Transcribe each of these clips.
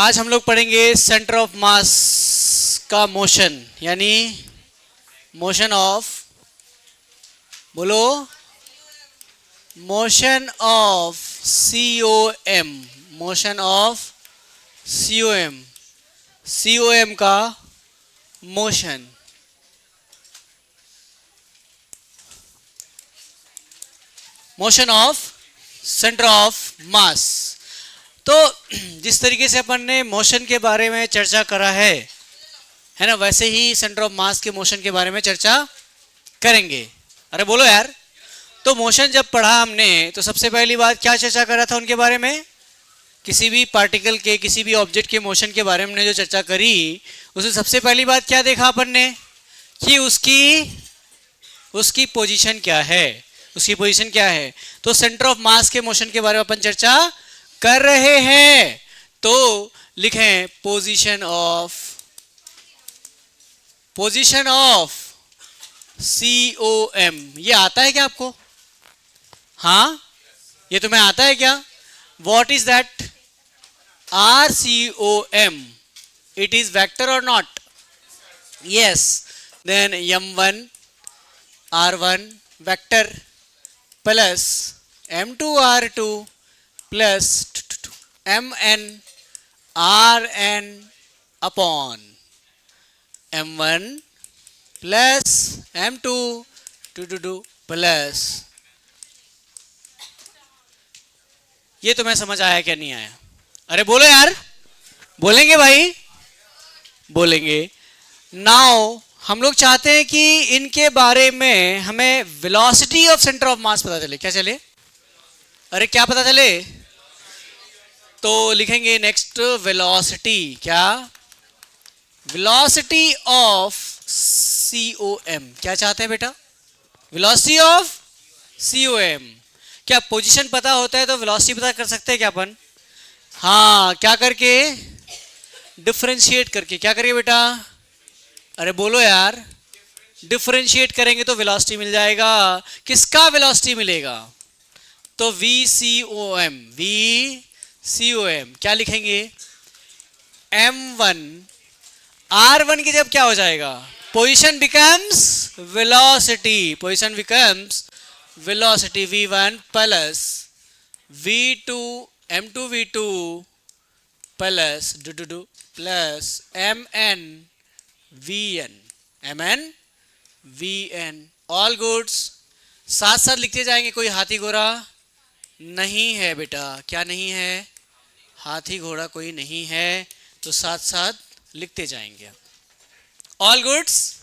आज हम लोग पढ़ेंगे सेंटर ऑफ मास का मोशन, यानी मोशन ऑफ, बोलो, motion of COM, motion of COM, COM का motion. Motion of centre of mass. तो जिस तरीके से अपन ने मोशन के बारे में चर्चा करा है ना, वैसे ही सेंटर ऑफ मास के मोशन के बारे में चर्चा करेंगे। अरे बोलो यार। तो मोशन जब पढ़ा हमने तो सबसे पहली बात क्या चर्चा करा था उनके बारे में? किसी भी पार्टिकल के, किसी भी ऑब्जेक्ट के मोशन के बारे में जो चर्चा करी, उसमें सबसे पहली बात क्या देखा अपन ने कि उसकी पोजीशन क्या है, उसकी पोजीशन क्या है। तो सेंटर ऑफ मास के मोशन के बारे में अपन चर्चा कर रहे हैं, तो लिखें पोजीशन ऑफ COM। ये आता है क्या आपको? हाँ, ये तुम्हें आता है क्या? What is that? RCOM, it is vector और not? Yes. Then M1 R1 vector plus M2 R2 plus MN RN upon M1 plus M2 2 plus. ये तुम्हें समझ आया क्या नहीं आया? अरे बोलो यार। बोलेंगे भाई, बोलेंगे। नाउ हम लोग चाहते हैं कि इनके बारे में हमें वेलोसिटी ऑफ सेंटर ऑफ मास पता चले। क्या चले? अरे क्या पता चले? तो लिखेंगे नेक्स्ट वेलोसिटी। क्या? Velocity of COM। क्या चाहते हैं बेटा? Velocity of COM। क्या पोजीशन पता होता है तो वेलोसिटी पता कर सकते हैं क्या अपन? हाँ, क्या करके? डिफरेंशिएट करके। क्या करिए बेटा? अरे बोलो यार। डिफरेंशिएट करेंगे तो वेलोसिटी मिल जाएगा। किसका वेलोसिटी मिलेगा? तो VCOM। क्या लिखेंगे? M1 R1 की जब क्या हो जाएगा? Position becomes velocity. Position becomes velocity V1 plus V2 M2 V2 plus plus MN VN। All goods. साथ साथ लिखते जाएंगे। कोई हाथी घोड़ा नहीं है बेटा। क्या नहीं है? हाथी घोड़ा कोई नहीं है, तो साथ साथ लिखते जाएंगे। All goods,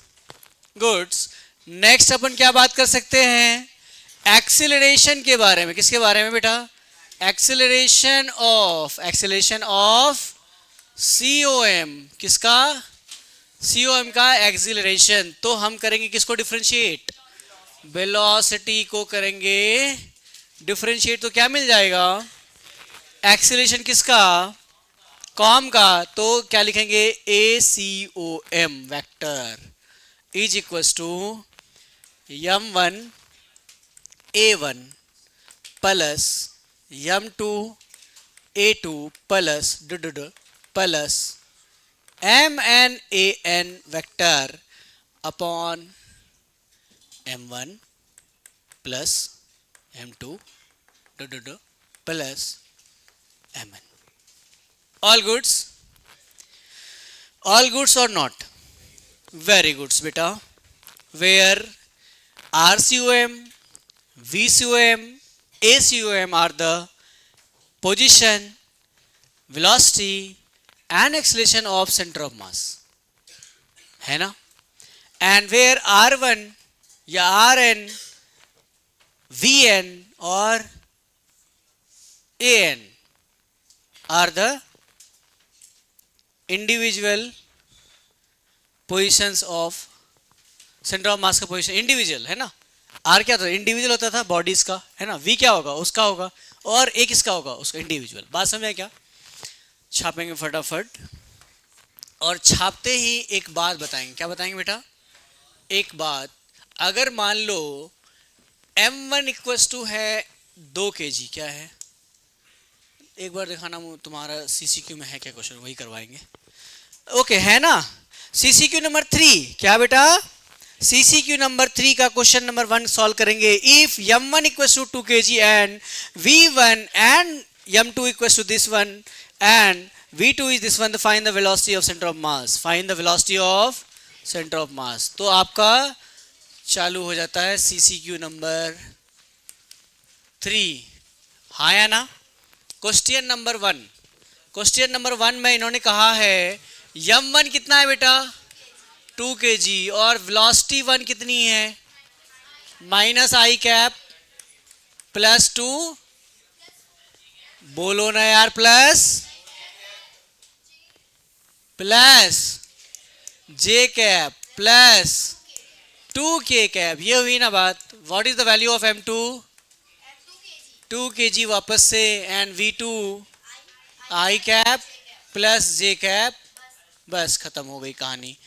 goods. नेक्स्ट अपन क्या बात कर सकते हैं? एक्सीलरेशन के बारे में। किसके बारे में बेटा? Acceleration of COM। किसका? COM का एक्सीलरेशन। तो हम करेंगे किसको डिफरेंशिएट? वेलोसिटी को करेंगे डिफरेंशिएट। तो क्या मिल जाएगा? एक्सीलरेशन किसका? कॉम का। तो क्या लिखेंगे? ACOM vector is equals to M1 A1 plus M2 A2 plus plus MN AN vector upon M1 plus M2 plus MN। All goods? All goods और नॉट? वेरी गुड्स बेटा। Where RCOM, VCOM, ACOM are the position, velocity and acceleration of center of mass, है ना? And where R1 या RN, VN और AN are the individual positions of centre of mass का position. Individual है ना। Are क्या था? Individual होता था बॉडीज का, है ना। वी क्या होगा? उसका होगा। और ए किसका होगा? उसका। इंडिविजुअल। बात समझ में क्या? छापेंगे फटाफट। और छापते ही एक बात बताएंगे। क्या बताएंगे बेटा? एक बात। अगर मान लो M1 इक्वल्स टू है 2 kg। क्या है? एक बार दिखाना तुम्हारा सीसीक्यू में है क्या क्वेश्चन, वही करवाएंगे। ओके है ना। सीसीक्यू नंबर 3 क्या बेटा, सीसीक्यू नंबर 3 का क्वेश्चन नंबर 1 सॉल्व करेंगे। If m1 equals to 2 kg and v1 and m2 equals to this one and v2 is this one, find the velocity of centre of mass, find the velocity of centre of mass. तो आपका चालू हो जाता है सीसीक्यू number 3, हाँ या ना। Question number 1, question number 1 में इन्होंने कहा है m1 कितना है बेटा 2 kg और वेलोसिटी 1 कितनी है माइनस आई कैप प्लस 2, बोलो ना यार, प्लस जे कैप प्लस 2k कैप, ये हुई ना बात। What is the value of m2, 2 kg वापस से, and v2 I cap plus J cap, बस खत्म हो गई कहानी।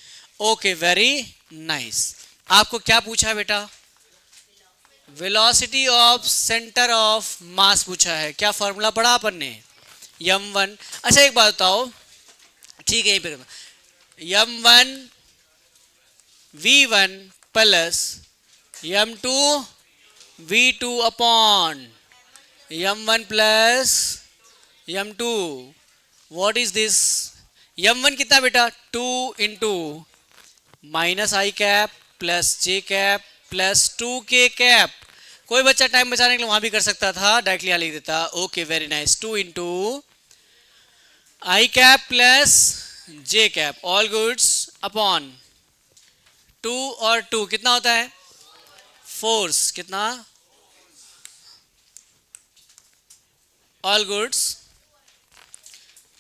Okay very nice. आपको क्या पूछा है बेटा, वेलोसिटी ऑफ सेंटर ऑफ मास पूछा है। क्या फॉर्मूला पढ़ा अपन ने, m1। अच्छा एक बात बताओ, ठीक है m1 v1 plus m2 v2 upon m1 plus m2, what is this. m1 कितना बेटा 2 इंटू माइनस आई कैप प्लस जे कैप प्लस 2k कैप। कोई बच्चा टाइम बचाने के लिए वहां भी कर सकता था, डायरेक्टली यहां लिख देता। ओके वेरी नाइस, 2 इंटू आई कैप प्लस जे कैप, ऑल गुड्स अपॉन 2 और 2 कितना होता है फोर्स, कितना ऑल गुड्स।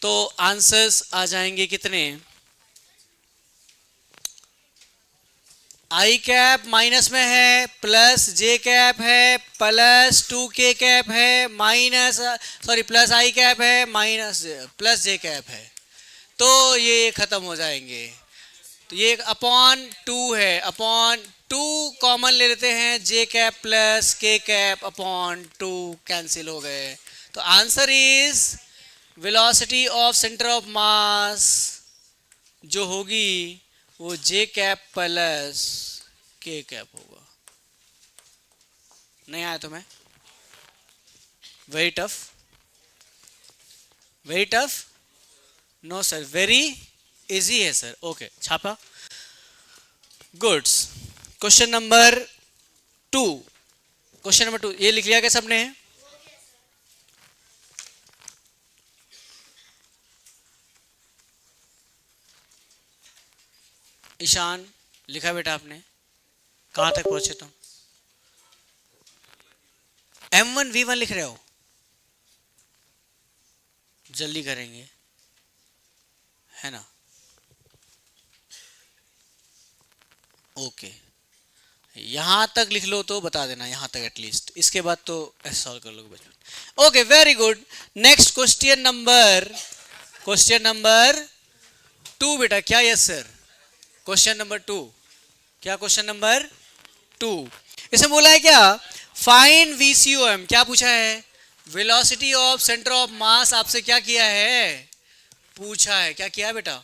तो आंसर्स आ जाएंगे कितने, आई कैप माइनस में है, प्लस जे कैप है, प्लस 2k कैप है, माइनस सॉरी प्लस आई कैप है, माइनस प्लस जे कैप है। तो ये खत्म हो जाएंगे। तो ये अपॉन 2 है, अपॉन 2 कॉमन ले लेते हैं, J cap plus K cap upon 2 cancel हो गए। तो answer is velocity of centre of mass जो होगी वो J cap plus K cap होगा। नहीं आया तो मैं very tough, very tough, no sir very easy है सर। ओके छापा, goods. Question number 2, question number 2 ये लिख लिया क्या सबने, ईशान लिखा बेटा आपने, कहां तक पहुंचे तुम, m1 v1 लिख रहे हो, जल्दी करेंगे है ना। ओके यहां तक लिख लो तो बता देना, यहां तक एटलीस्ट, इसके बाद तो ऐसे सॉल्व कर लोगे बच्चों। Okay very good. Next question number 2 बेटा, क्या यस सर, क्वेश्चन नंबर 2, क्या क्वेश्चन नंबर 2, इसमें बोला है क्या, फाइंड VCOM, क्या पूछा है, वेलोसिटी ऑफ सेंटर ऑफ मास आपसे क्या किया है, पूछा है। क्या किया है बेटा,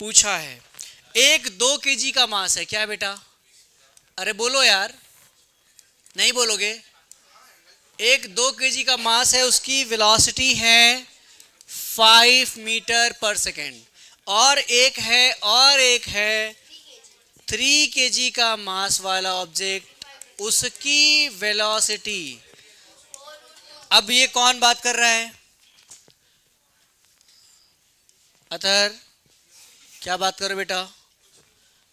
पूछा है। एक 2 kg का मास है, क्या है बेटा, अरे बोलो यार, नहीं बोलोगे। एक 2 kg का मास है, उसकी वेलोसिटी है 5 मीटर पर सेकेंड, और एक है 3 kg का मास वाला ऑब्जेक्ट, उसकी वेलोसिटी। अब ये कौन बात कर रहा है, अतर क्या बात करो बेटा,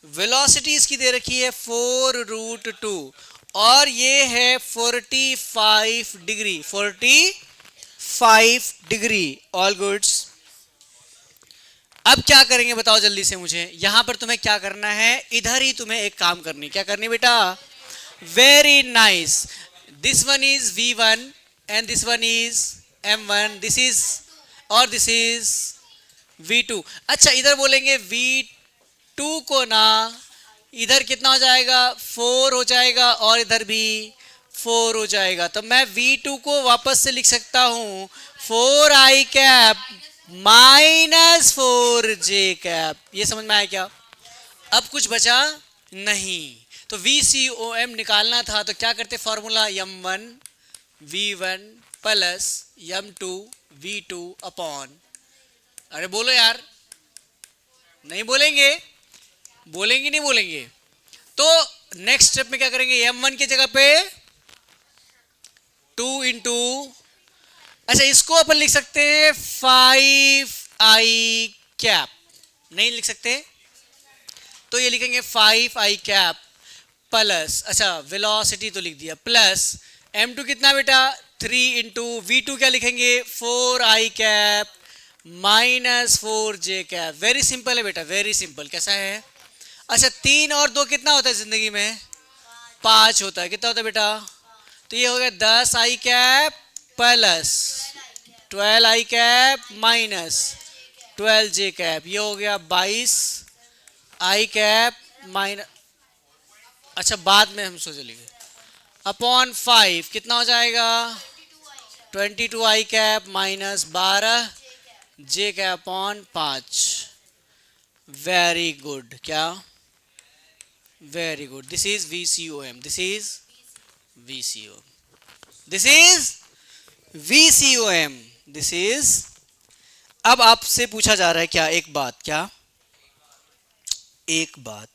वेलोसिटी इसकी दे रखी है 4√2 और ये है 45 डिग्री, 45 डिग्री, ऑल गुड्स। अब क्या करेंगे बताओ जल्दी से मुझे, यहां पर तुम्हें क्या करना है, इधर ही तुम्हें एक काम करनी, क्या करनी बेटा, very nice. This one is v1 and this one is m1, this is और दिस इज v2। अच्छा इधर बोलेंगे v2 को ना, इधर कितना हो जाएगा 4 हो जाएगा और इधर भी 4 हो जाएगा। तो मैं v2 को वापस से लिख सकता हूं 4i cap minus 4j cap. ये समझ में आया क्या? अब कुछ बचा नहीं, तो VCOM निकालना था तो क्या करते? Formula m1 v1 plus m2 v2 upon, अरे बोलो यार, नहीं बोलेंगे? बोलेंगे नहीं बोलेंगे? तो नेक्स्ट स्टेप में क्या करेंगे? m1 की जगह पे 2 इंटू, अच्छा इसको अपन लिख सकते हैं 5i कैप, नहीं लिख सकते? तो ये लिखेंगे 5i कैप प्लस, अच्छा वेलोसिटी तो लिख दिया, प्लस m2 कितना बेटा? 3 इंटू v2 क्या लिखेंगे? 4i cap minus 4j cap. Very simple है बेटा, वेरी सिंपल। कैसा है? अच्छा 3 और 2 कितना होता है जिंदगी में? 5 होता है। कितना होता है बेटा? तो ये हो गया 10i cap plus 12i cap minus 12j cap. ये हो गया 22i कैप माइनस, अच्छा बाद में हम सोच लेंगे, अपॉन 5 कितना हो जाएगा? 22i cap minus 12j cap upon 5। Very good. क्या? Very good. This is VCOM, this is VCOM, this is VCOM, this is. अब आपसे पूछा जा रहा है क्या? एक बात, क्या? एक बात,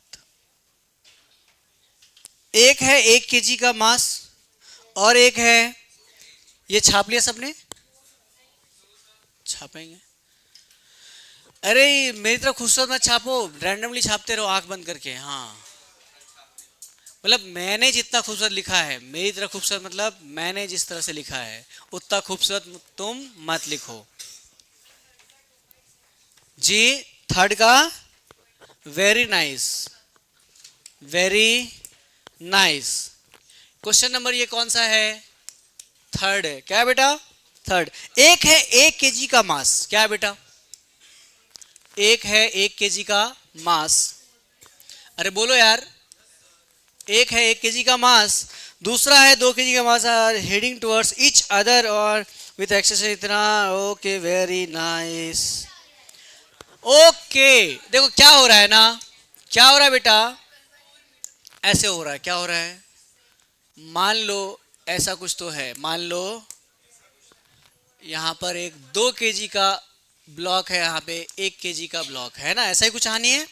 एक है 1 kg का मास और एक है, ये छाप लिया सबने? छापेंगे? अरे मेरी तरह खूबसूरत मत छापो, रैंडमली छापते रहो आंख बंद करके। हाँ मतलब मैंने जितना खूबसूरत लिखा है, मेरी तरह खूबसूरत मतलब मैंने जिस तरह से लिखा है उतना खूबसूरत तुम मत लिखो जी। थर्ड का very nice, very nice. Question number ये कौन सा है? थर्ड है। क्या है बेटा? थर्ड। एक है 1 kg का मास, क्या है बेटा? एक है 1 kg का मास, अरे बोलो यार। एक है 1 kg का मास, दूसरा है 2 kg का mass, are heading towards each other और विथ एक्सेस इतना। Okay very nice. ओके देखो क्या हो रहा है ना, क्या हो रहा है बेटा? ऐसे हो रहा है। क्या हो रहा है? मान लो ऐसा कुछ तो है, मान लो यहां पर एक 2 kg का ब्लॉक है, यहाँ पे 1 kg का ब्लॉक है ना, ऐसा ही कुछ कहानी है।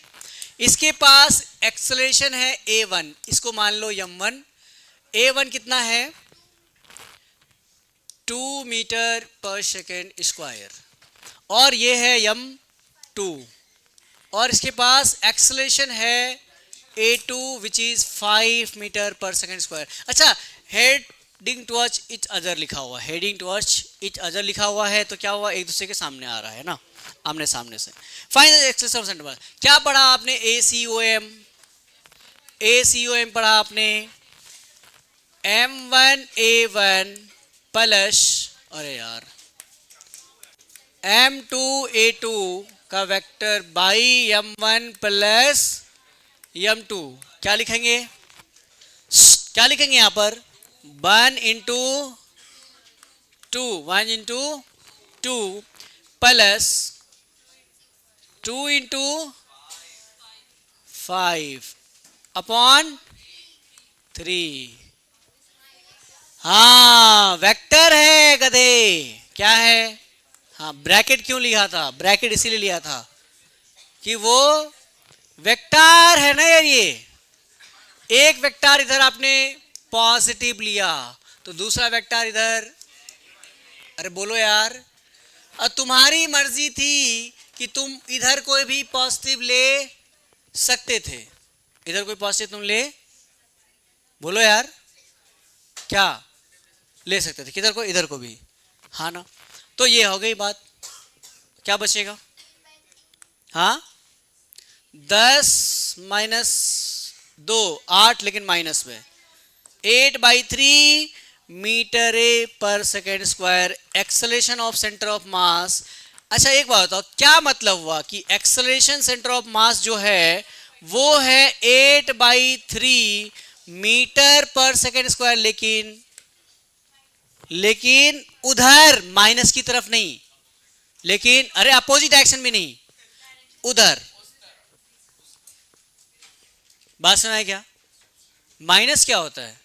इसके पास एक्सेलरेशन है a1, इसको मान लो m1। a1 कितना है? 2 मीटर पर सेकेंड स्क्वायर, और ये है m2, और इसके पास एक्सेलरेशन है a2 which is 5 metre per second square. अच्छा हेडिंग टुवर्ड्स इच अदर लिखा हुआ, हेडिंग टुवर्ड्स इच अदर लिखा हुआ है, तो क्या हुआ? एक दूसरे के सामने आ रहा है ना, आमने सामने से। Find the acceleration of centre. क्या पढ़ा आपने? ACOM, ACOM पढ़ा आपने। M1A1 प्लस, अरे यार M2A2 का vector by M1 plus M2, क्या लिखेंगे? क्या लिखेंगे यहां पर? 1 into 2, 1 into 2 plus 2 into 5 upon 3। हाँ वेक्टर है गधे। क्या है? हाँ ब्रैकेट क्यों लिया था? ब्रैकेट इसीलिए लिया था कि वो वेक्टर है ना यार। ये एक वेक्टर इधर आपने पॉजिटिव लिया तो दूसरा वेक्टर इधर, अरे बोलो यार। और तुम्हारी मर्जी थी कि तुम इधर कोई भी पॉजिटिव ले सकते थे, इधर कोई पॉजिटिव तुम ले, बोलो यार, क्या ले सकते थे? किधर को? इधर को भी, हाँ ना। तो ये हो गई बात। क्या बचेगा? हाँ 10 माइनस 2 8, लेकिन माइनस में 8/3 मीटर ए पर second square acceleration of centre of मास। अच्छा एक बात बताओ, क्या मतलब हुआ कि एक्सेलरेशन सेंटर ऑफ मास जो है वो है 8/3 मीटर पर सेकेंड स्क्वायर, लेकिन उधर माइनस की तरफ नहीं, लेकिन अरे अपोजिट डायरेक्शन भी नहीं, उधर। बात सुना है क्या? माइनस क्या होता है?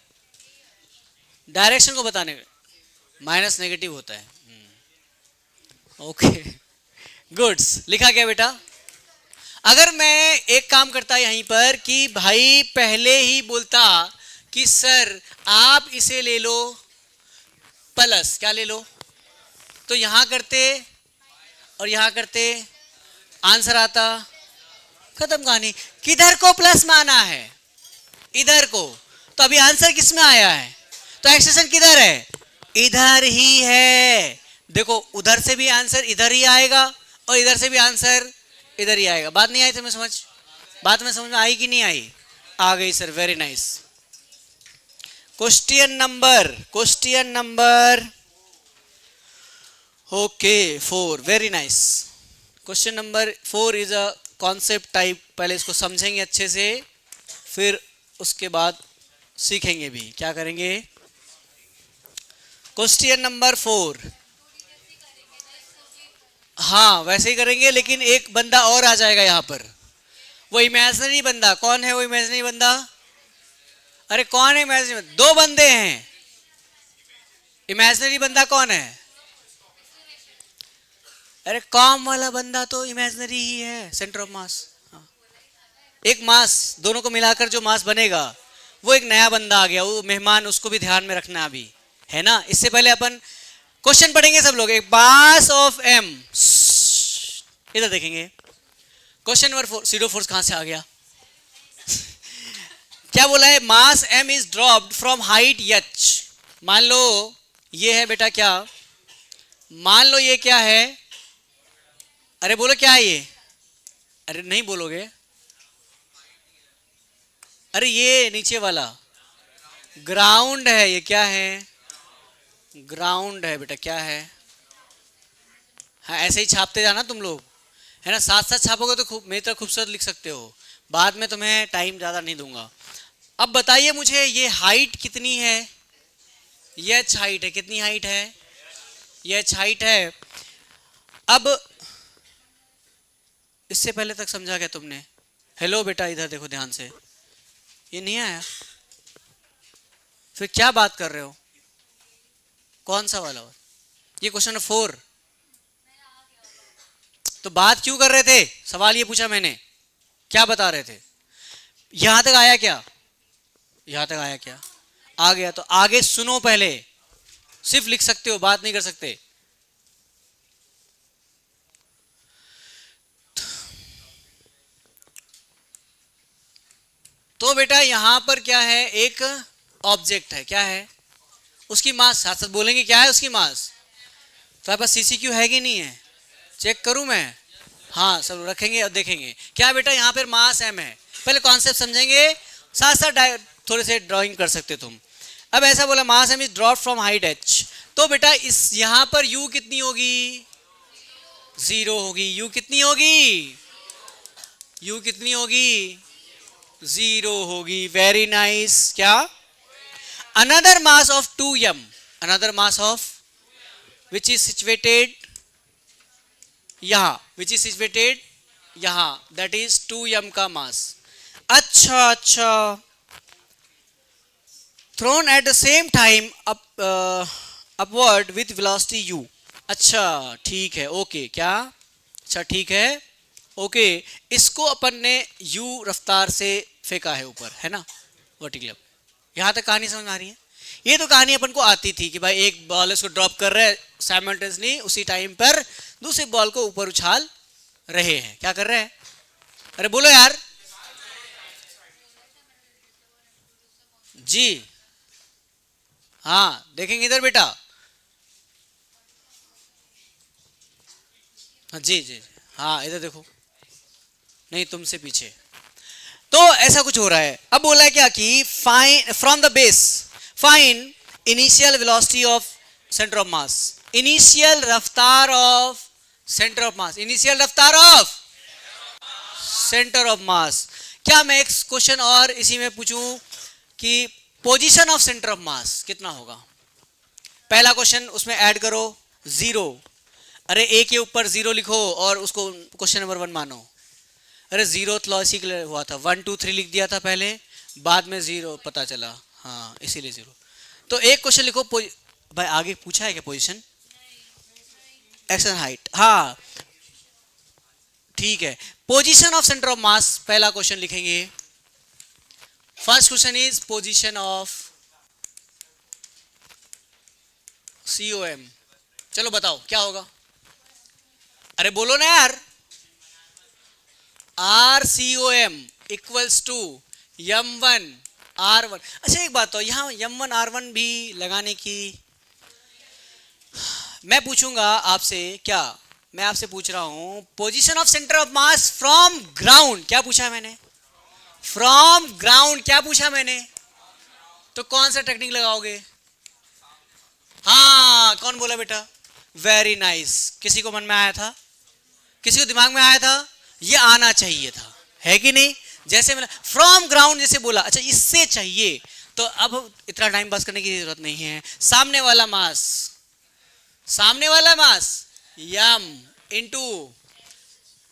डायरेक्शन को बताने में माइनस नेगेटिव होता है। ओके गुड्स, लिखा गया बेटा। अगर मैं एक काम करता यहीं पर कि भाई पहले ही बोलता कि सर आप इसे ले लो प्लस, क्या ले लो, तो यहां करते और यहां करते, आंसर आता, खत्म कहानी। किधर को प्लस माना है? इधर को। तो अभी आंसर किस में आया है? तो एक्सटेंशन किधर है? इधर ही है। देखो उधर से भी आंसर इधर ही आएगा और इधर से भी आंसर इधर ही आएगा। बात नहीं आई तुम्हें समझ? बात में समझ में आई कि नहीं आई? आ गई sir, very nice. Question number okay 4, very nice. Question number 4 is a concept type. पहले इसको समझेंगे अच्छे से, फिर उसके बाद सीखेंगे भी। क्या करेंगे? क्वेश्चन नंबर 4, हाँ वैसे ही करेंगे, लेकिन एक बंदा और आ जाएगा यहाँ पर, वो इमेजिनरी बंदा। कौन है वो इमेजिनरी बंदा? अरे कौन है इमेजिनरी? 2 बंदे हैं। इमेजिनरी बंदा कौन है? अरे कॉम वाला बंदा तो इमेजिनरी ही है, सेंटर ऑफ मास। एक मास, दोनों को मिलाकर जो मास बनेगा वो एक नया बंदा आ गया, वो मेहमान, उसको भी ध्यान में रखना अभी, है ना। इससे पहले अपन क्वेश्चन पढ़ेंगे सब लोग। एक मास ऑफ एम, इधर देखेंगे। क्वेश्चन नंबर 4, सीडो फोर्स कहां से आ गया? क्या बोला है? Mass M is dropped from height H. मान लो ये है बेटा, क्या मान लो ये क्या है? अरे बोलो क्या है ये? अरे नहीं बोलोगे? अरे ये नीचे वाला ग्राउंड है। ये क्या है? ग्राउंड है बेटा। क्या है? हाँ ऐसे ही छापते जाना तुम लोग, है ना। साथ साथ छापोगे तो खूब मेरी तरह खूबसूरत लिख सकते हो। बाद में तुम्हें टाइम ज़्यादा नहीं दूंगा। अब बताइए मुझे, ये हाइट कितनी है? ये एच हाइट है। कितनी हाइट है? ये एच हाइट है। अब इससे पहले तक समझा क्या तुमने? हेलो बेटा, इधर देखो ध्यान से। ये नहीं आया? फिर क्या बात कर रहे हो? कौन सा वाला? ये क्वेश्चन नंबर 4। तो बात क्यों कर रहे थे? सवाल ये पूछा मैंने, क्या बता रहे थे? यहां तक आया क्या? यहां तक आया क्या? आ गया। तो आगे सुनो पहले, सिर्फ लिख सकते हो, बात नहीं कर सकते। तो बेटा यहां पर क्या है? एक ऑब्जेक्ट है। क्या है? उसकी मास, साथ साथ बोलेंगे क्या है उसकी मास। तो आपके पास सीसीक्यू है कि नहीं है? चेक करूं मैं? हाँ सब रखेंगे और देखेंगे। क्या बेटा यहाँ पर मास एम है। पहले कॉन्सेप्ट समझेंगे, साथ साथ थोड़े से ड्राइंग कर सकते तुम। अब ऐसा बोला mass M is drop from height H. तो बेटा इस यहां पर यू कितनी होगी? 0 होगी। यू कितनी होगी? यू कितनी होगी? 0 होगी। Very nice. क्या? Another mass of 2m, another mass of which is situated यहां, विच इज सिचुएटेड यहां, दैट इज 2m का मास। अच्छा thrown at the same time upward with velocity u। अच्छा ठीक है, ओके। क्या? अच्छा ठीक है, ओके। इसको अपन ने u रफ्तार से फेंका है ऊपर, है ना, वर्टिकल। यहां तक कहानी समझ में आ रही है? ये तो कहानी अपन को आती थी कि भाई एक बॉल इसको ड्रॉप कर रहे हैं साइमल्टेनियसली, उसी टाइम पर दूसरी बॉल को ऊपर उछाल रहे हैं। क्या कर रहे हैं? अरे बोलो यार जी। हाँ देखेंगे इधर बेटा। हाँ जी, हाँ इधर देखो, नहीं तुमसे पीछे। तो ऐसा कुछ हो रहा है। अब बोला है क्या कि find from the base, find initial velocity of centre of mass. Initial रफ्तार of centre of mass, initial रफ्तार ऑफ सेंटर ऑफ मास। क्या मैं एक क्वेश्चन और इसी में पूछूं? कि position of centre of mass कितना होगा। पहला क्वेश्चन, उसमें ऐड करो 0। अरे ए के ऊपर 0 लिखो और उसको क्वेश्चन नंबर 1 मानो। अरे 0 लॉ इसी के लिए हुआ था, 1 2 3 लिख दिया था पहले, बाद में 0 पता चला, हाँ इसीलिए 0। तो एक क्वेश्चन लिखो, भाई आगे पूछा है क्या पोजीशन, एक्शन हाइट, हाँ ठीक है। पोजीशन ऑफ सेंटर ऑफ मास पहला क्वेश्चन लिखेंगे। First question is position of COM। चलो बताओ क्या होगा, अरे बोलो ना यार। RCOM equals to M1 R1। अच्छा एक बात तो यहाँ M1 R1 भी लगाने की मैं पूछूंगा आपसे, क्या मैं आपसे पूछ रहा हूं position of centre of mass from ground, क्या पूछा मैंने, फ्रॉम ग्राउंड क्या पूछा मैंने, तो कौन सा टेक्निक लगाओगे, हाँ कौन बोला बेटा, वेरी नाइस। किसी को मन में आया था, किसी को दिमाग में आया था, ये आना चाहिए था, है कि नहीं। जैसे मैंने फ्रॉम ग्राउंड जैसे बोला, अच्छा इससे चाहिए तो अब इतना टाइम पास करने की जरूरत नहीं है। सामने वाला मास, सामने वाला मास यम इनटू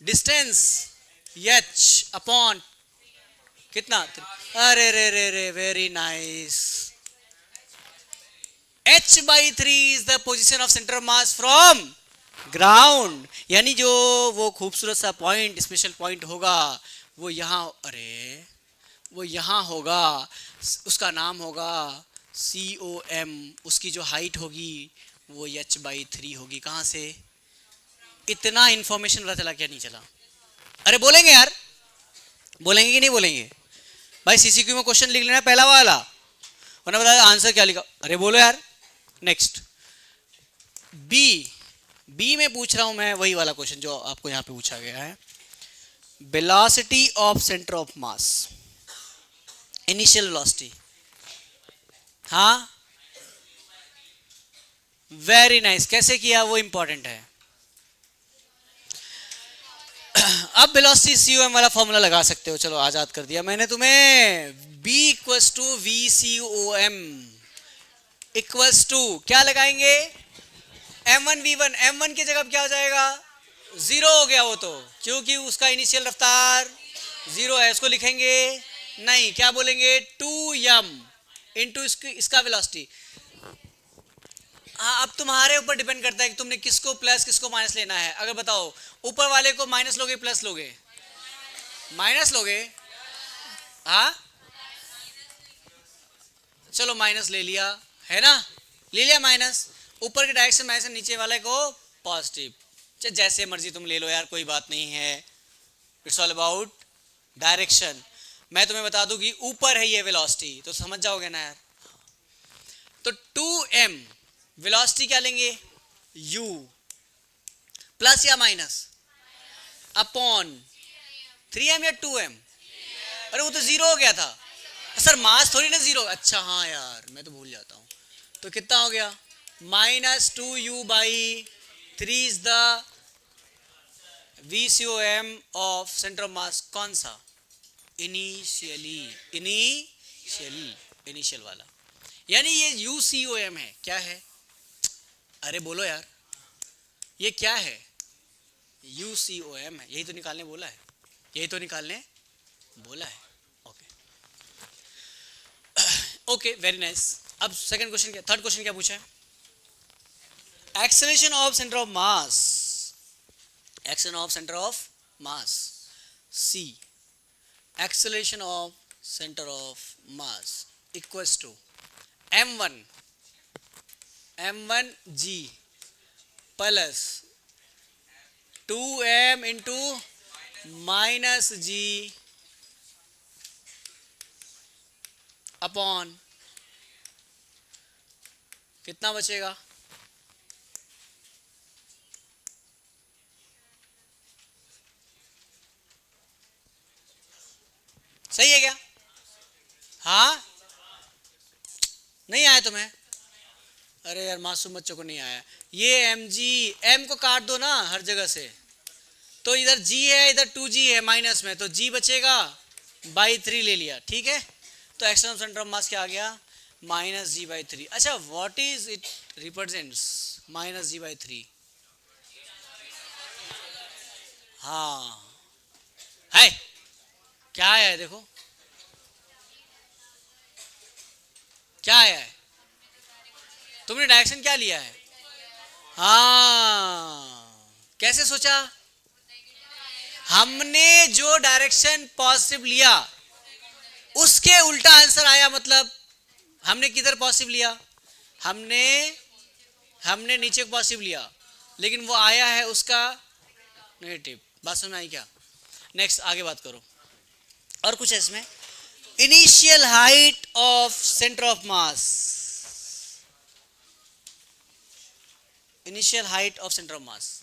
डिस्टेंस h अपॉन कितना, अरे रे रे रे very nice. h/3 is the position of centre of mass from ground, यानी जो वो खूबसूरत सा पॉइंट, स्पेशल पॉइंट होगा वो यहाँ, अरे वो यहाँ होगा, उसका नाम होगा COM, उसकी जो हाइट होगी वो h/3 होगी। कहाँ से इतना इंफॉर्मेशन पता चला क्या नहीं चला, अरे बोलेंगे यार, बोलेंगे कि नहीं बोलेंगे भाई। CCQ में क्वेश्चन लिख लेना पहला वाला, वरना बता आंसर क्या लिखा, अरे बोलो यार। नेक्स्ट बी में पूछ रहा हूं मैं वही वाला क्वेश्चन जो आपको यहां पे पूछा गया है, velocity of centre of mass, initial velocity, हाँ वेरी नाइस, कैसे किया वो इंपॉर्टेंट है। अब वेलोसिटी COM वाला फॉर्मूला लगा सकते हो, चलो आजाद कर दिया मैंने तुम्हें। B equals to VCOM equals to क्या लगाएंगे, M1 V1, M1 की जगह क्या हो जाएगा, 0 हो गया वो तो, क्योंकि उसका इनिशियल रफ्तार 0 है, उसको लिखेंगे नहीं, क्या बोलेंगे 2m इंटू इसका वेलोसिटी। हाँ अब तुम्हारे ऊपर डिपेंड करता है कि तुमने किसको प्लस किसको माइनस लेना है। अगर बताओ ऊपर वाले को माइनस लोगे प्लस लोगे, माइनस लोगे, हाँ चलो माइनस ले लिया है ना, ले लिया माइनस, ऊपर के डायरेक्शन माइनस, नीचे वाले को पॉजिटिव, जैसे मर्जी तुम ले लो यार, कोई बात नहीं है, इट्स ऑल अबाउट डायरेक्शन। मैं तुम्हें बता दूं कि ऊपर है ये वेलोसिटी, तो समझ जाओगे ना यार। तो 2m वेलोसिटी क्या लेंगे, u प्लस या माइनस अपॉन 3m या 2m, अरे वो तो 0 हो गया था सर, मास थोड़ी ना 0, अच्छा हाँ यार मैं तो भूल जाता हूँ। तो कितना हो गया, -2u/3 is the VCOM of centre of मास, कौन सा, इनिशियल वाला, यानी ये UCOM है, क्या है, अरे बोलो यार ये क्या है, UCOM है, यही तो निकालने बोला है, यही तो निकालने बोला है। Okay okay very nice. अब सेकंड क्वेश्चन क्या, थर्ड क्वेश्चन क्या पूछा है, acceleration of centre of mass, action of centre of mass C, acceleration of centre of mass equals to m1g plus 2m into minus g upon कितना बचेगा, सही है क्या, हाँ नहीं आया तुम्हें, अरे यार मासूम बच्चों को नहीं आया। ये m को काट दो ना हर जगह से, तो इधर g है इधर 2g है माइनस में, तो g बचेगा /3 ले लिया, ठीक है। तो एक्सटर्नल सेंटर ऑफ मास क्या आ गया, -g/3। अच्छा, what is it represents -g/3? हाँ है, क्या आया है देखो, क्या आया है, तुमने डायरेक्शन क्या लिया है? हाँ, कैसे सोचा? हमने जो डायरेक्शन पॉजिटिव लिया उसके उल्टा आंसर आया, मतलब हमने किधर पॉजिटिव लिया, हमने हमने नीचे को पॉजिटिव लिया, लेकिन वो आया है उसका नेगेटिव। बात समझ में आई क्या? नेक्स्ट आगे बात करो, और कुछ है इसमें। Initial height of centre of mass, initial height of centre of mass,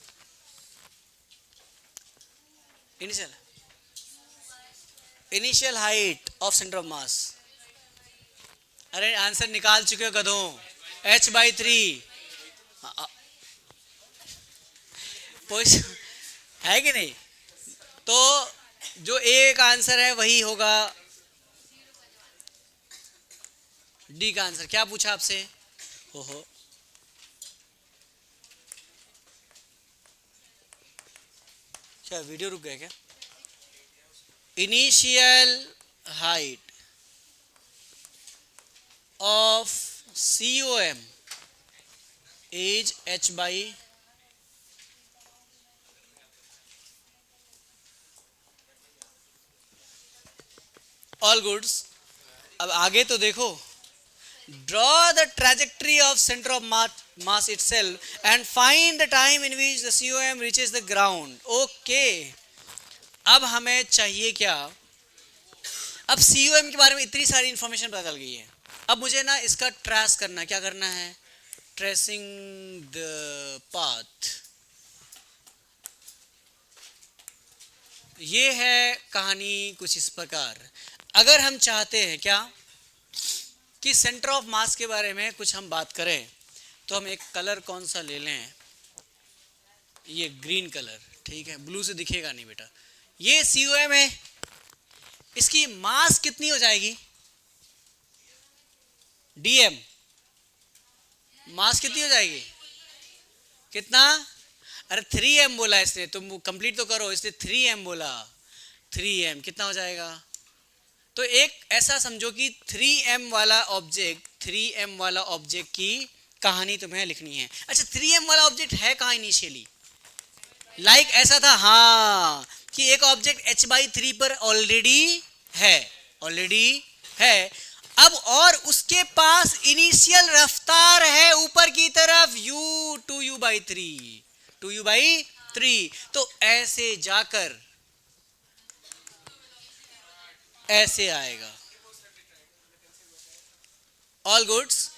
initial height of centre of मास। अरे आंसर निकाल चुके हो गधों, h/3 है कि नहीं? तो जो ए का आंसर है वही होगा डी का आंसर। क्या पूछा आपसे? हो क्या वीडियो रुक गया क्या? Initial height of COM is h/, all goods. अब आगे तो देखो, draw the trajectory of center of mass itself and find the time in which the COM reaches the ground. Okay, अब हमें चाहिए क्या? अब COM के बारे में इतनी सारी इंफॉर्मेशन पता चल गई है, अब मुझे ना इसका ट्रेस करना, क्या करना है? Tracing the path. ये है कहानी कुछ इस प्रकार। अगर हम चाहते हैं क्या कि सेंटर ऑफ मास के बारे में कुछ हम बात करें, तो हम एक कलर कौन सा ले लें? ये ग्रीन कलर, ठीक है, ब्लू से दिखेगा नहीं बेटा। ये COM है, इसकी मास कितनी हो जाएगी? DM, मास कितनी हो जाएगी? कितना? अरे 3m बोला इसने, तुम कंप्लीट तो करो, इसने 3m बोला। 3m कितना हो जाएगा? तो एक ऐसा समझो कि 3m वाला ऑब्जेक्ट की कहानी तुम्हें लिखनी है। अच्छा, 3m वाला ऑब्जेक्ट है कहाँ इनिशियली? लाइक ऐसा था, हाँ, कि एक ऑब्जेक्ट h/3 पर ऑलरेडी है। अब और उसके पास इनिशियल रफ्तार है ऊपर की तरफ u 2u/3। तो ऐसे जाकर ऐसे आएगा। ऑल गुड्स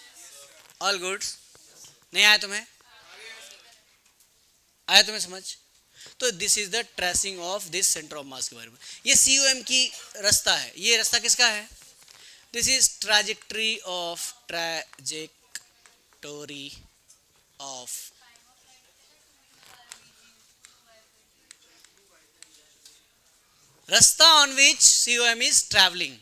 नहीं आया तुम्हें? आया तुम्हें समझ? तो this is the tracing of this centre of मास के बारे में। ये COM की रास्ता है। ये रास्ता किसका है? दिस इज ट्रैजेक्टरी ऑफ रास्ता on which COM is traveling.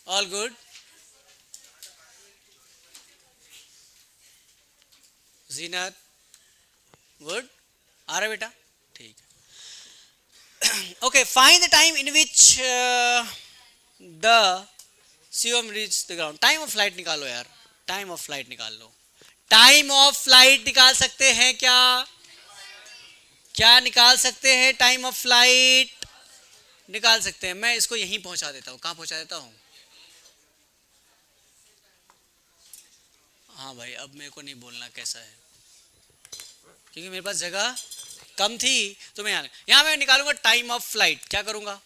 All good? Zinat, good? आ रहा बेटा? ठीक है। Okay, find the time in which the COM reaches the ground. Time of flight निकालो यार, टाइम ऑफ फ्लाइट निकाल लो। टाइम ऑफ फ्लाइट निकाल सकते हैं क्या? क्या निकाल सकते हैं? टाइम ऑफ फ्लाइट निकाल सकते हैं। मैं इसको यहीं पहुंचा देता हूँ। कहाँ पहुंचा देता हूँ? हाँ भाई, अब मेरे को नहीं बोलना कैसा है, क्योंकि मेरे पास जगह कम थी। तो मैं यहाँ मैं निकालूंगा टाइम ऑफ फ्लाइट। क्या करूँगा?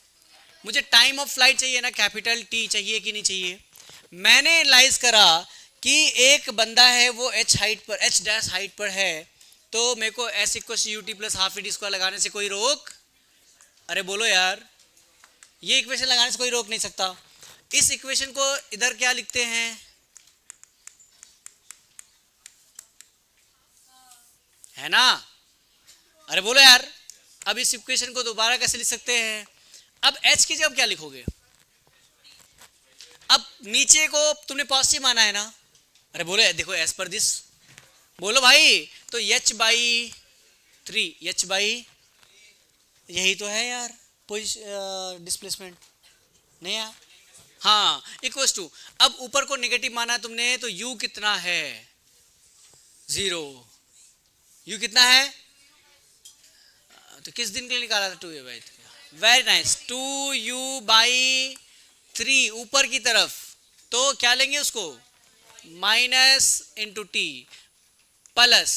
मुझे टाइम ऑफ फ्लाइट चाहिए ना, कैपिटल T चाहिए कि नहीं चाहिए? मैंने एनालाइज करा कि एक बंदा है वो h डैश हाइट पर है, तो मेरे को s = ut + ½ d² लगाने से कोई रोक, अरे बोलो यार, ये इक्वेशन लगाने से कोई रोक नहीं सकता। इस इक्वेशन को इधर क्या लिखते हैं? है ना? अरे बोलो यार, अब इस इक्वेशन को दोबारा कैसे लिख सकते हैं? अब h की जगह क्या लिखोगे? अब नीचे को तुमने पॉजिटिव माना है ना, अरे बोलो देखो एज पर दिस, बोलो भाई, तो h बाई 3, h बाई, यही तो है यार डिस्प्लेसमेंट, नहीं यार, हाँ इक्वल्स टू, अब ऊपर को नेगेटिव माना तुमने तो u कितना है? 0। u कितना है? तो किस दिन के लिए निकाला था 2u by 3? Very nice, 2u by 3 ऊपर की तरफ, तो क्या लेंगे उसको? Minus into T plus,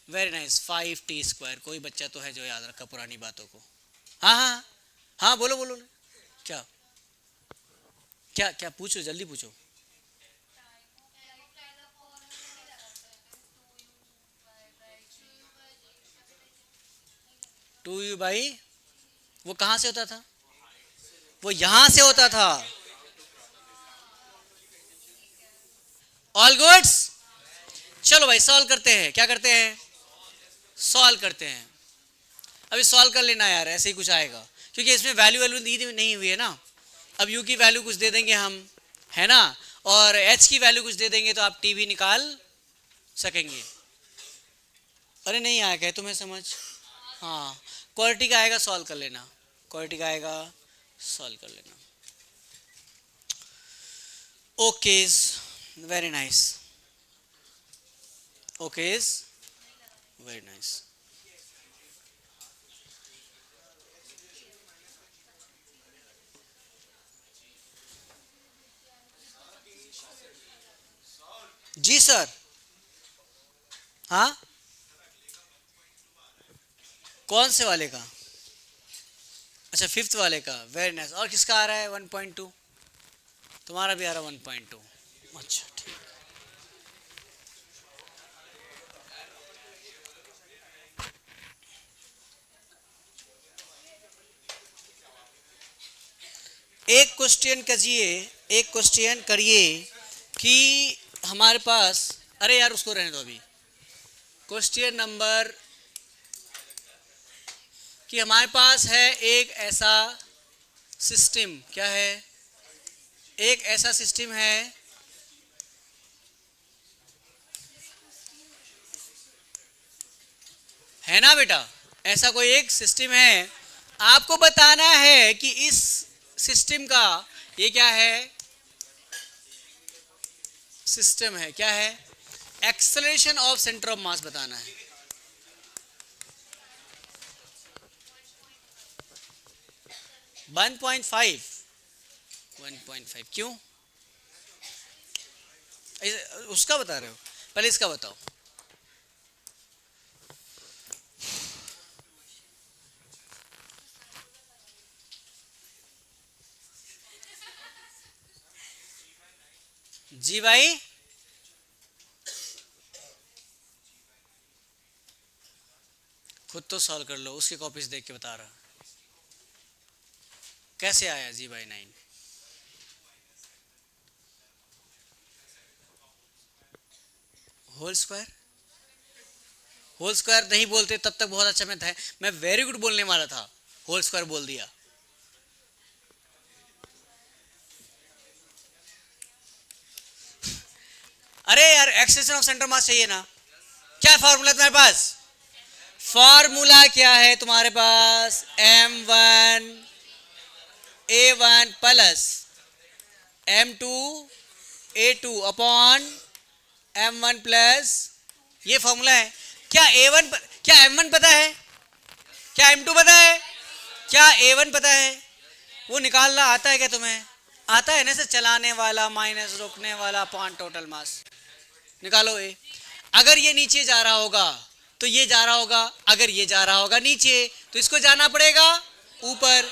very nice, 5t square. कोई बच्चा तो है जो याद रखा पुरानी बातों को। हाँ हाँ हाँ, बोलो बोलो, क्या क्या क्या पूछो, जल्दी पूछो। टू यू बाई, वो कहां से होता था? वो यहां से होता था। ऑल गुड्स, चलो भाई सॉल्व करते हैं। क्या करते हैं? सॉल्व करते हैं। अभी सॉल्व कर लेना यार, ऐसे ही कुछ आएगा, क्योंकि इसमें वैल्यू वैल्यू दी नहीं हुई है ना। अब u की वैल्यू कुछ दे देंगे हम, है ना, और h की वैल्यू कुछ दे देंगे तो आप t भी निकाल सकेंगे। अरे नहीं आया क्या तुम्हें समझ? हाँ, क्वालिटी का आएगा सॉल्व कर लेना, क्वालिटी का आएगा सॉल्व कर लेना। Okays, very nice, okays, very nice. जी सर, हाँ कौन से वाले का? अच्छा फिफ्थ वाले का, वेरी नाइस। और किसका आ रहा है? 1.2, तुम्हारा भी आ रहा है 1.2। अच्छा ठीक, एक क्वेश्चन करिए, एक क्वेश्चन करिए कि हमारे पास, अरे यार उसको रहने दो अभी। क्वेश्चन नंबर कि हमारे पास है एक ऐसा सिस्टम, क्या है? एक ऐसा सिस्टम है ना बेटा, ऐसा कोई एक सिस्टम है। आपको बताना है कि इस सिस्टम का ये क्या है? सिस्टम है, क्या है? एक्सेलरेशन ऑफ सेंटर ऑफ मास बताना है। वन पॉइंट फाइव, क्यों? उसका बता रहे हो, पहले इसका बताओ। जी भाई, खुद तो सॉल्व कर लो, उसकी कॉपीज देख के बता रहा। कैसे आया जी भाई 9? होल स्क्वायर, होल स्क्वायर नहीं बोलते तब तक बहुत अच्छा। मैं वेरी गुड बोलने वाला था, होल स्क्वायर बोल दिया। अरे यार एक्सेलरेशन ऑफ सेंटर मास चाहिए ना। क्या फॉर्मूला तुम्हारे पास? फॉर्मूला क्या है तुम्हारे पास? m1 a1 plus m2 a2 upon m1 plus, ये फॉर्मूला है। क्या a1 क्या m1 पता है? क्या m2 पता है? क्या a1 पता है? वो निकालना आता है क्या तुम्हें? आता है ना, से चलाने वाला माइनस रोकने वाला अपॉन टोटल मास। निकालो ए। अगर ये नीचे जा रहा होगा तो ये जा रहा होगा, अगर ये जा रहा होगा नीचे तो इसको जाना पड़ेगा ऊपर।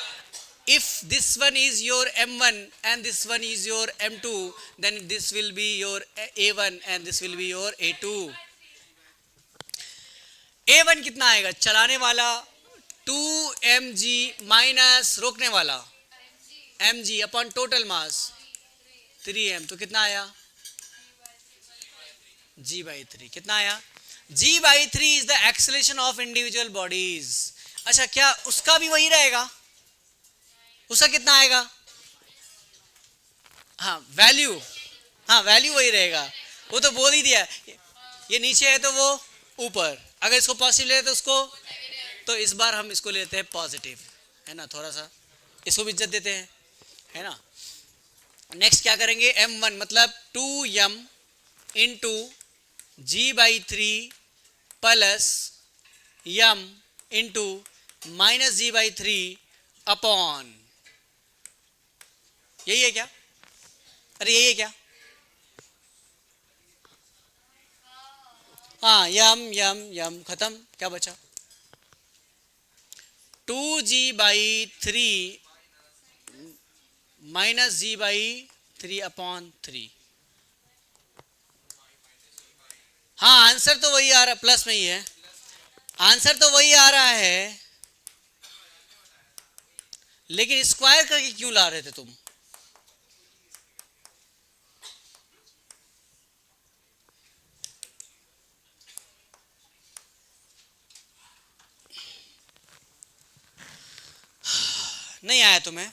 if this one is your m1 and this one is your m2, then this will be your a1 and this will be your a2। a1 कितना आएगा? चलाने वाला 2mg माइनस रोकने वाला mg upon total mass 3m, तो कितना आया? g/3 कितना आया? g/3 is the acceleration of individual bodies. अच्छा, क्या उसका भी वही रहेगा? उसका कितना आएगा? हाँ वैल्यू, हाँ वैल्यू वही रहेगा, वो तो बोल ही दिया। ये नीचे है तो वो ऊपर, अगर इसको पॉजिटिव ले तो उसको, तो इस बार हम इसको लेते हैं पॉजिटिव, है ना, थोड़ा सा इसको भी इज्जत देते हैं, है ना। नेक्स्ट क्या करेंगे, m1 मतलब 2m into g/3 plus m into minus g/3 upon, यही है क्या? अरे यही है क्या? हाँ यम खत्म, क्या बचा? 2g/3 minus g/3 upon 3। हाँ आंसर तो वही आ रहा, प्लस में ही है, आंसर तो वही आ रहा है, लेकिन स्क्वायर करके क्यों ला रहे थे तुम? नहीं आया तुम्हें?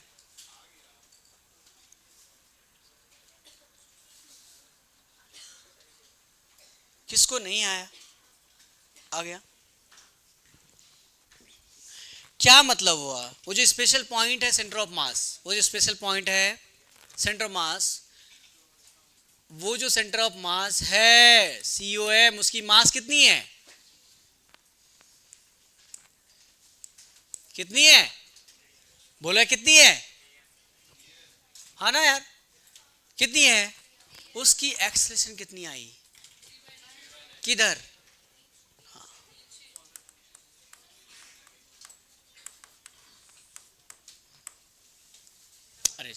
किसको नहीं आया? आ गया? क्या मतलब हुआ? वो जो स्पेशल पॉइंट है सेंटर ऑफ मास, वो जो स्पेशल पॉइंट है सेंटर ऑफ मास, वो जो सेंटर ऑफ मास है COM, उसकी मास कितनी है? कितनी है? बोलो कितनी है? हाँ ना यार, कितनी है? उसकी एक्सेलरेशन कितनी आई? किधर? अरे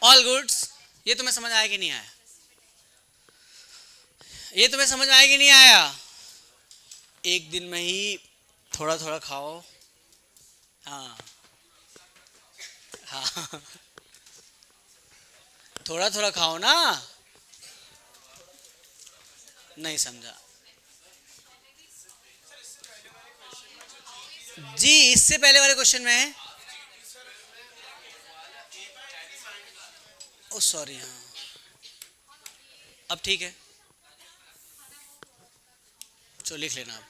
ऑल गुड्स, ये तुम्हें समझ आया कि नहीं आया? ये तुम्हें समझ में आया कि नहीं आया? एक दिन में ही थोड़ा थोड़ा खाओ। हाँ हाँ थोड़ा थोड़ा खाओ ना। नहीं समझा जी, इससे पहले वाले क्वेश्चन में, ओ सॉरी, हाँ अब ठीक है, चलो लिख लेना आप,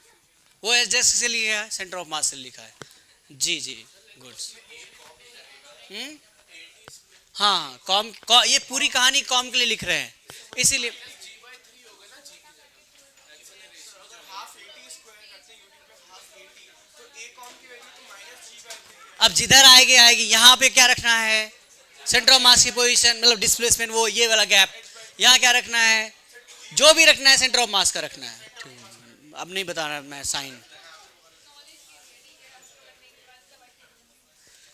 वो एस डेस्क से लिखा है, सेंटर ऑफ मास से लिखा है। जी जी, गुड्स। हाँ ये पूरी कहानी कॉम के लिए लिख रहे हैं, इसीलिए। अब जिधर आएगी आएगी, यहाँ पे क्या रखना है? सेंटर ऑफ मास की पोजीशन, मतलब डिस्प्लेसमेंट, वो ये वाला गैप, यहाँ क्या रखना है? जो भी रखना है सेंटर ऑफ मास का रखना है। अब नहीं बता रहा मैं साइन।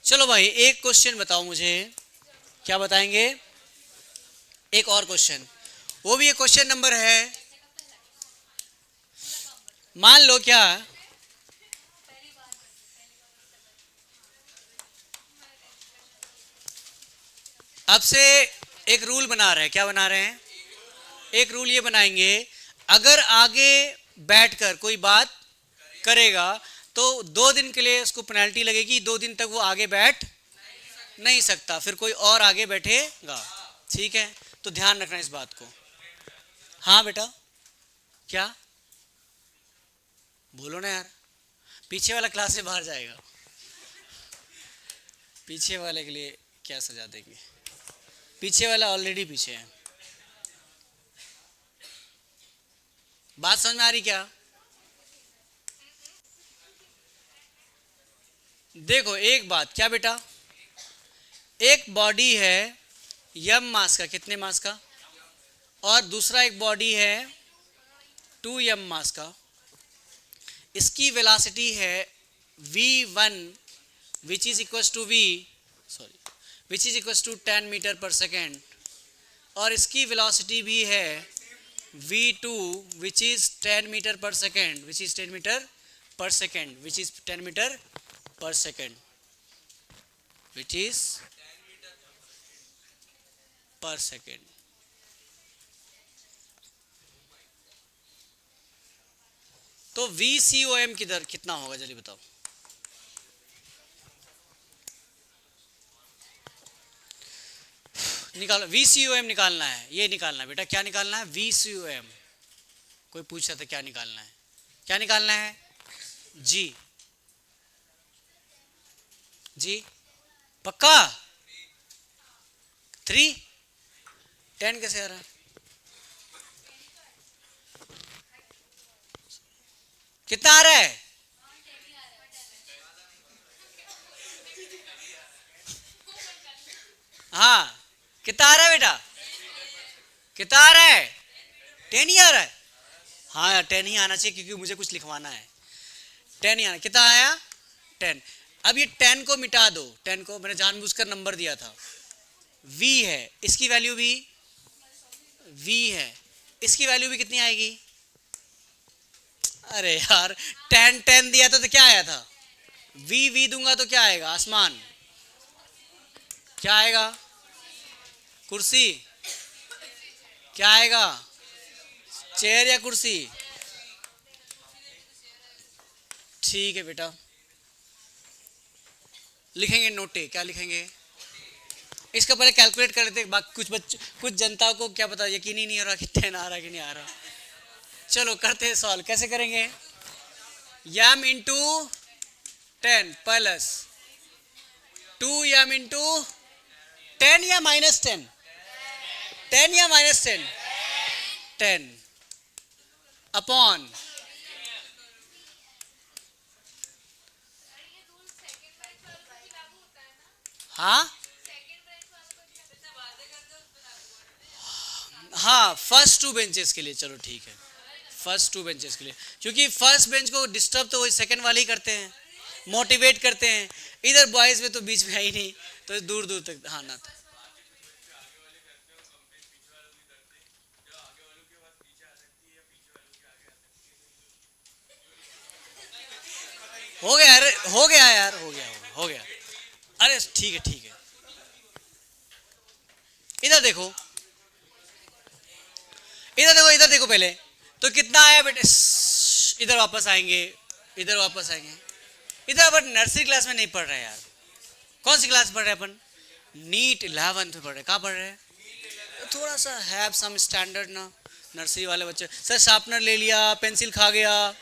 चलो भाई एक क्वेश्चन बताओ मुझे, क्या बताएंगे? एक और क्वेश्चन, वो भी एक क्वेश्चन नंबर है। मान लो क्या, अब से एक रूल बना रहे हैं, क्या बना रहे हैं? एक रूल ये बनाएंगे, अगर आगे बैठकर कोई बात करेगा तो 2 दिन के लिए उसको पेनल्टी लगेगी, 2 दिन तक वो आगे बैठ नहीं सकता, फिर कोई और आगे बैठेगा। ठीक है, तो ध्यान रखना इस बात को। हाँ बेटा, क्या बोलो ना यार, पीछे वाला क्लास से बाहर जाएगा, पीछे वाले के लिए क्या सजा देंगे? पीछे वाला ऑलरेडी पीछे है। बात समझ में आ रही क्या? देखो एक बात, क्या बेटा, एक बॉडी है यम मास का, कितने मास का, और दूसरा एक बॉडी है 2m मास का, इसकी वेलोसिटी है v1 which is equal to which is equal to 10 metre per second, और इसकी वेलोसिटी भी है v2 which is 10 metre per second, which is 10 metre per second, which is 10 metre per second, which is per second. तो VCOM किधर कितना होगा जल्दी बताओ। निकालो, VCOM निकालना है, ये निकालना है बेटा। क्या निकालना है? VCOM। कोई पूछ रहा था क्या निकालना है, क्या निकालना है? जी जी पक्का? 3 10 कैसे आ रहा है? कितना आ रहा है? हाँ कितना आ रहा है बेटा? कितना आ रहा है? 10 ही आ रहा है। हाँ यार 10 ही आना चाहिए क्योंकि मुझे कुछ लिखवाना है। 10 ही आना। कितना आया? 10। अब ये 10 को मिटा दो, 10 को मैंने जानबूझकर नंबर दिया था। V है, इसकी वैल्यू भी V है, इसकी वैल्यू भी कितनी आएगी? अरे यार 10 10 दिया था तो क्या आया था? V दूंगा तो क्या आएगा? आसमान। क्या आएगा? कुर्सी। क्या आएगा? चेयर या कुर्सी? ठीक है बेटा, लिखेंगे नोटे। क्या लिखेंगे? इसका पहले कैलकुलेट कर लेते। कुछ जनता को क्या पता, यकीन ही नहीं हो रहा कि 10 आ रहा है कि नहीं आ रहा। चलो करते हैं सॉल्व। कैसे करेंगे? M into 10 plus 2m into 10 या -10? 10 या -10? 10 अपॉन हाँ हाँ फर्स्ट 2 बेंचेस के लिए। चलो ठीक है, फर्स्ट 2 बेंचेस के लिए, क्योंकि फर्स्ट बेंच को डिस्टर्ब तो वही सेकंड वाले ही करते हैं, मोटिवेट करते हैं। इधर बॉयज में तो बीच में है ही नहीं, तो दूर दूर तक। हाँ ना, हो गया यार, हो गया यार, हो गया हो गया। अरे ठीक है ठीक है। इधर देखो, इधर देखो, इधर देखो पहले तो कितना आया बेटे। इधर वापस आएंगे, इधर वापस आएंगे। इधर अपन नर्सरी क्लास में नहीं पढ़ रहे यार। कौन सी क्लास पढ़ रहे हैं अपन? नीट 11th में पढ़ रहे। कहाँ पढ़ रहे हैं? थोड़ा सा हैव सम स्टैंडर्ड ना। नर्सरी वाले बच्चे सर शार्पनर ले लिया, पेंसिल खा गया,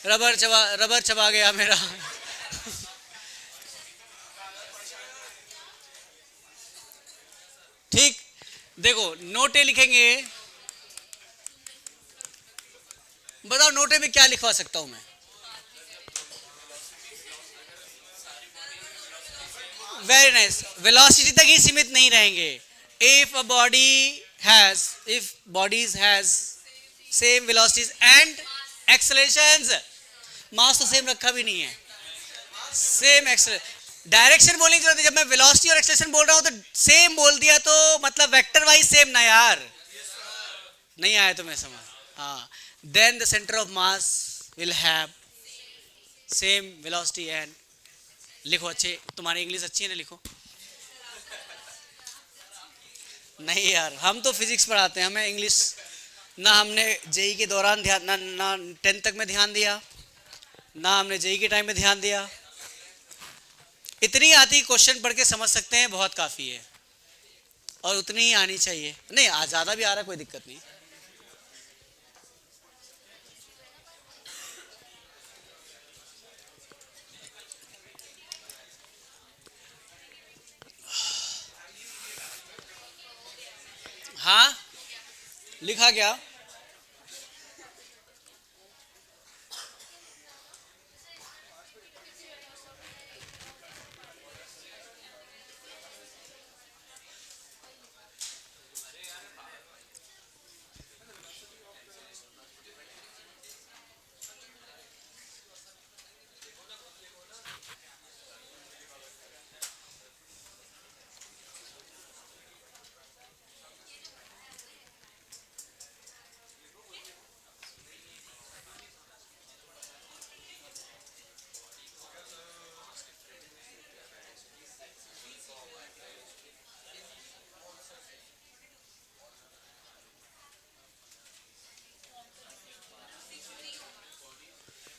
रबर चबा गया मेरा। ठीक, देखो नोटे लिखेंगे। बताओ नोटे में क्या लिखवा सकता हूं मैं? Very nice. वेलोसिटी तक ही सीमित नहीं रहेंगे। If a body has, if bodies has same velocities and accelerations. Mass तो सेम रखा भी नहीं है, सेम एक्सेलरेशन। डायरेक्शन बोलने की जरूरत है। जब मैं वेलोसिटी और एक्सेलरेशन बोल रहा हूं तो सेम बोल दिया तो मतलब वेक्टर वाइज सेम ना यार। नहीं आया तो मैं समझ। हाँ, then the centre of mass will have same velocity and. लिखो अच्छे, तुम्हारी इंग्लिश अच्छी है ना, लिखो। नहीं यार, हम तो फिजिक्स पढ़ाते हैं, हमें इंग्लिश ना हमने जेई के दौरान ध्यान ना 10th तक में ध्यान दिया, ना हमने जेई के टाइम में ध्यान दिया। इतनी आती क्वेश्चन पढ़ के समझ सकते हैं, बहुत काफ़ी है। और उतनी ही आनी चाहिए। नहीं ज़्यादा भी आ रहा, कोई दिक्कत नहीं। हाँ लिखा क्या?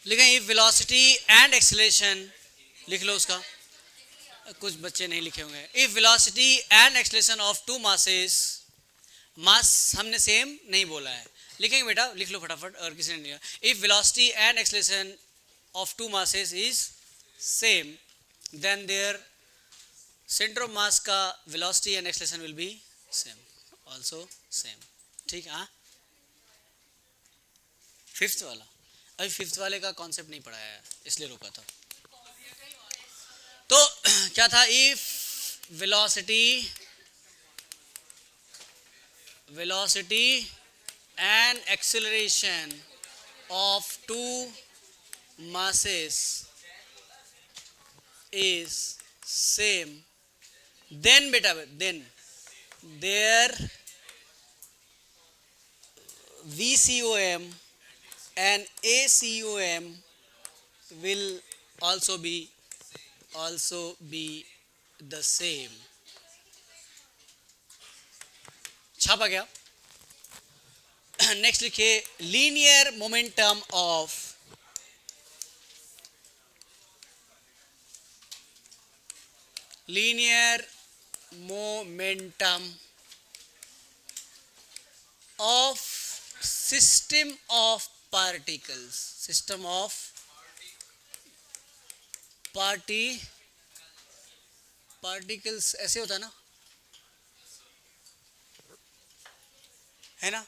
लिखें इफ वेलोसिटी एंड एक्सेलरेशन, लिख लो उसका, कुछ बच्चे नहीं लिखे होंगे। If velocity and acceleration of two masses, mass हमने सेम नहीं बोला है, लिखेंगे बेटा, लिख लो फटाफट और किसी ने नहीं। If velocity and acceleration of two masses is same then there centre of mass का velocity and acceleration will be same, also same. ठीक है, फिफ्थ वाला, अभी फिफ्थ वाले का कॉन्सेप्ट नहीं पढ़ाया है इसलिए रोका था। तो क्या था, if velocity and acceleration of two masses is same, then beta, then their VCOM and ACOM will also be the same। छापा गया। नेक्स्ट लिखिए linear momentum of system of particles ऐसे होता है ना, है ना।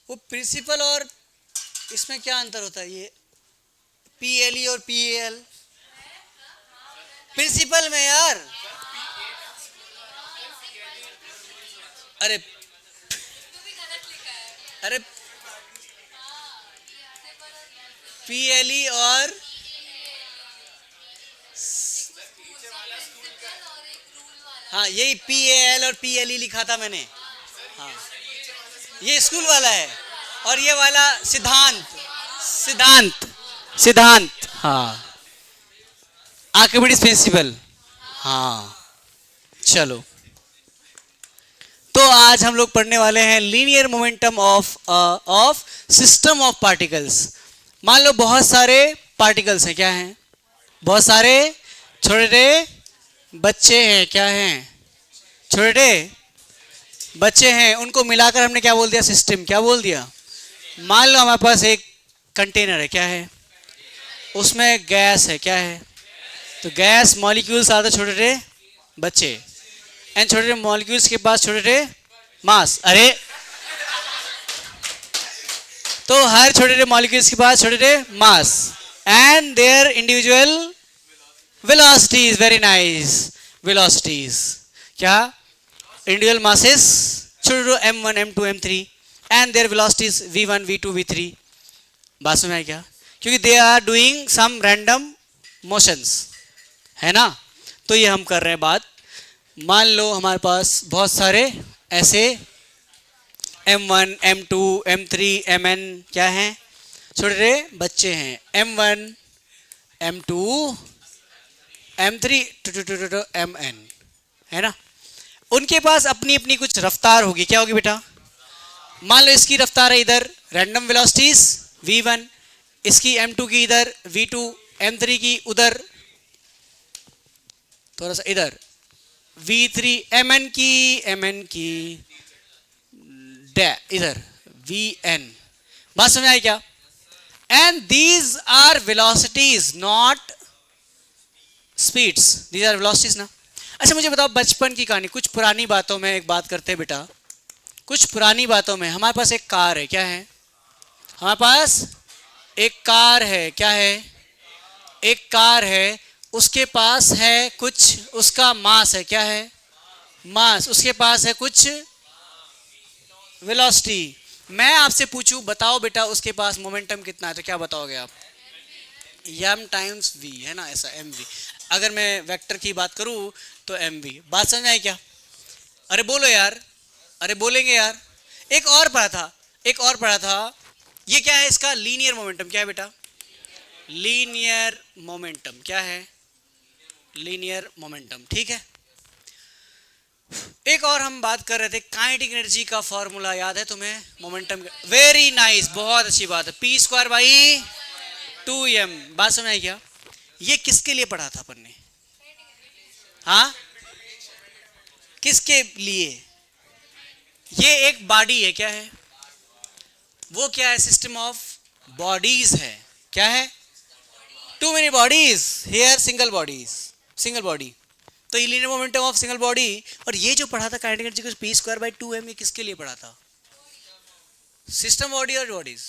वो प्रिंसिपल और इसमें क्या अंतर होता है, ये PLE और PAL, प्रिंसिपल में यार, अरे PLE और हाँ यही PAL और PLE लिखा था मैंने, हाँ ये स्कूल वाला है और ये वाला सिद्धांत हाँ, आर्किमिडीज प्रिंसिपल। हाँ चलो, तो आज हम लोग पढ़ने वाले हैं linear momentum of system of particles. मान लो बहुत सारे पार्टिकल्स हैं, क्या हैं, बहुत सारे छोटे बच्चे हैं, क्या हैं, छोटे बच्चे हैं, उनको मिलाकर हमने क्या बोल दिया, सिस्टम। क्या बोल दिया, मान लो हमारे पास एक कंटेनर है, क्या है, उसमें गैस है, क्या है, तो गैस मॉलिक्यूल्स आते छोटे बच्चे, एंड छोटे मॉलिक्यूल्स के पास छोटे मास, अरे तो हर छोटे मॉलिक्यूल्स के पास छोटे mass and their individual velocities, very nice, velocities, क्या, इंडिविजुअल मासेस छोटे m1 m2 m3 and there velocities v1 v2 v3। बात समझ में आई क्या, क्योंकि they are doing some random motions, है ना। तो ये हम कर रहे हैं बात, मान लो हमारे पास बहुत सारे ऐसे m1 m2 m3 mn क्या हैं, छोटे बच्चे हैं, m1 m2 m3 mn, है ना। उनके पास अपनी अपनी कुछ रफ्तार होगी, क्या होगी बेटा, मान लो इसकी रफ्तार है इधर रैंडम वेलोसिटीज v1, इसकी m2 की इधर v2, m3 की उधर थोड़ा सा इधर v3, mn की इधर vn। बात समझ आई क्या, and these are velocities not speeds, these are velocities ना। अच्छा मुझे बताओ बचपन की कहानी, कुछ पुरानी बातों में एक बात करते हैं बेटा, कुछ पुरानी बातों में हमारे पास एक कार है, क्या है, हमारे पास एक कार है, क्या है, एक कार है, उसके पास है कुछ, उसका मास है, क्या है, मास, उसके पास है कुछ वेलोसिटी। मैं आपसे पूछूं बताओ बेटा उसके पास मोमेंटम कितना है, तो क्या बताओगे आप, m टाइम्स v, है ना, ऐसा mv। अगर मैं वेक्टर की बात करूं तो mv। बात समझ आई क्या, अरे बोलो यार, अरे बोलेंगे यार। एक और पढ़ा था, ये क्या है, इसका लीनियर मोमेंटम, क्या है बेटा, लीनियर मोमेंटम, क्या है, लीनियर मोमेंटम, ठीक है। एक और हम बात कर रहे थे काइनेटिक एनर्जी का फॉर्मूला, याद है तुम्हें, मोमेंटम, वेरी नाइस, बहुत अच्छी बात है, p² बाई 2m। बात समझ आई क्या? ये किसके लिए पढ़ा था अपन ने? हाँ, किसके लिए? ये एक बॉडी है, क्या है वो? क्या है? सिस्टम ऑफ बॉडीज है। क्या है? Too many bodies, here single bodies, single body. तो ये linear momentum of single body. और ये जो पढ़ा था काइनेटिक एनर्जी को p²/2m, ये किसके लिए पढ़ा था? सिस्टम बॉडी और बॉडीज,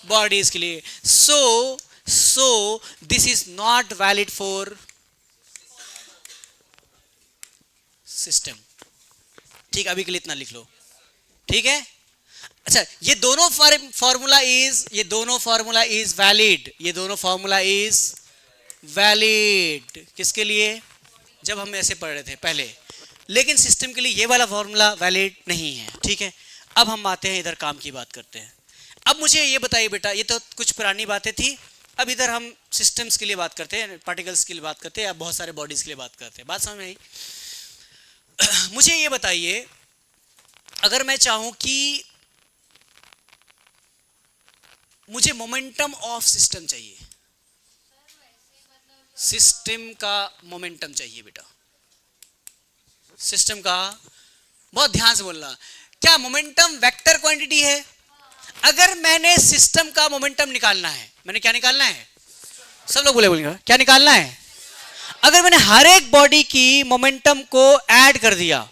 बॉडीज के लिए। So this is not valid for system. ठीक, अभी के लिए इतना लिख लो, ठीक है? अच्छा, ये दोनों फॉर्मूला इज वैलिड, ये दोनों फॉर्मूला इज वैलिड किसके लिए? जब हम ऐसे पढ़ रहे थे पहले। लेकिन सिस्टम के लिए ये वाला फॉर्मूला वैलिड नहीं है, ठीक है? अब हम आते हैं इधर, काम की बात करते हैं। अब मुझे ये बताइए बेटा, ये तो कुछ पुरानी बातें थी, अब इधर हम सिस्टम्स के लिए बात करते हैं, पार्टिकल्स के लिए बात करते हैं, या बहुत सारे बॉडीज के लिए बात करते हैं। बात समझ में आई? मुझे ये बताइए, अगर मैं चाहूं कि मुझे मोमेंटम ऑफ सिस्टम चाहिए, सिस्टम का मोमेंटम चाहिए बेटा, सिस्टम का, बहुत ध्यान से बोलना, क्या मोमेंटम वेक्टर क्वांटिटी है? अगर मैंने सिस्टम का मोमेंटम निकालना है, मैंने क्या निकालना है? सब लोग बोलेंगे क्या निकालना है? अगर मैंने हर एक बॉडी की मोमेंटम को ऐड कर दिया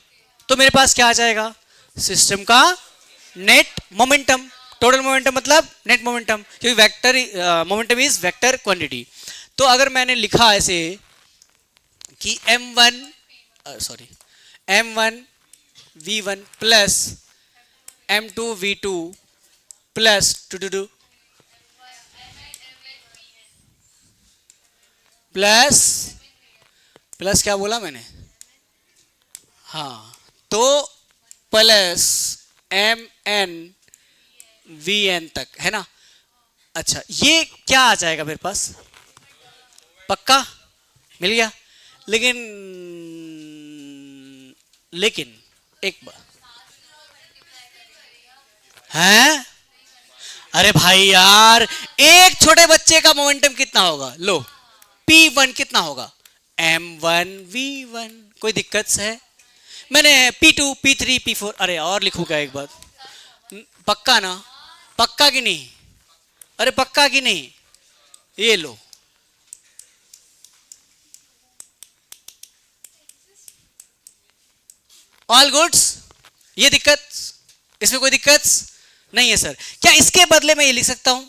तो मेरे पास क्या आ जाएगा? सिस्टम का नेट मोमेंटम। टोटल मोमेंटम मतलब नेट मोमेंटम, क्योंकि vector momentum is vector quantity. तो अगर मैंने लिखा ऐसे कि m1 v1 plus m2 v2 plus two plus क्या बोला मैंने? हाँ, तो प्लस mn vn तक, है ना? अच्छा, ये क्या आ जाएगा मेरे पास? पक्का मिल गया। लेकिन एक बार है, अरे भाई यार, एक छोटे बच्चे का मोमेंटम कितना होगा? लो, p1 कितना होगा? m1 v1। कोई दिक्कत है? मैंने p2 p3 p4, अरे और लिखूंगा एक बार, पक्का ना? पक्का कि नहीं? अरे पक्का कि नहीं? ये लो, ऑल गुड्स। ये दिक्कत, इसमें कोई दिक्कत नहीं है सर। क्या इसके बदले में ये लिख सकता हूं?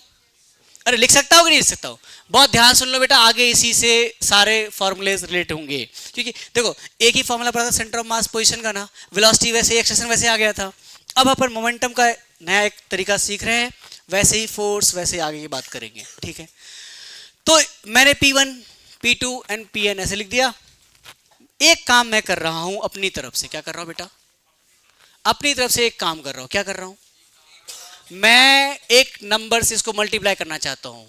अरे लिख सकता हूं कि नहीं लिख सकता हूं? बहुत ध्यान सुन लो बेटा, आगे इसी से सारे फॉर्मूलेज रिलेट होंगे। क्योंकि देखो, एक ही फॉर्मूला पड़ा था सेंटर ऑफ मास पोजीशन का ना, वेलोसिटी वैसे, एक्सेलरेशन वैसे आ गया था। अब अपन मोमेंटम का नया एक तरीका सीख रहे हैं, वैसे ही फोर्स, वैसे आगे की बात करेंगे, ठीक है? तो मैंने p1 p2 एंड pn ऐसे लिख दिया। एक काम मैं कर रहा हूं अपनी तरफ से। क्या कर रहा हूं बेटा? अपनी तरफ से एक काम कर रहा हूं। क्या कर रहा हूं? मैं एक नंबर से इसको मल्टीप्लाई करना चाहता हूं।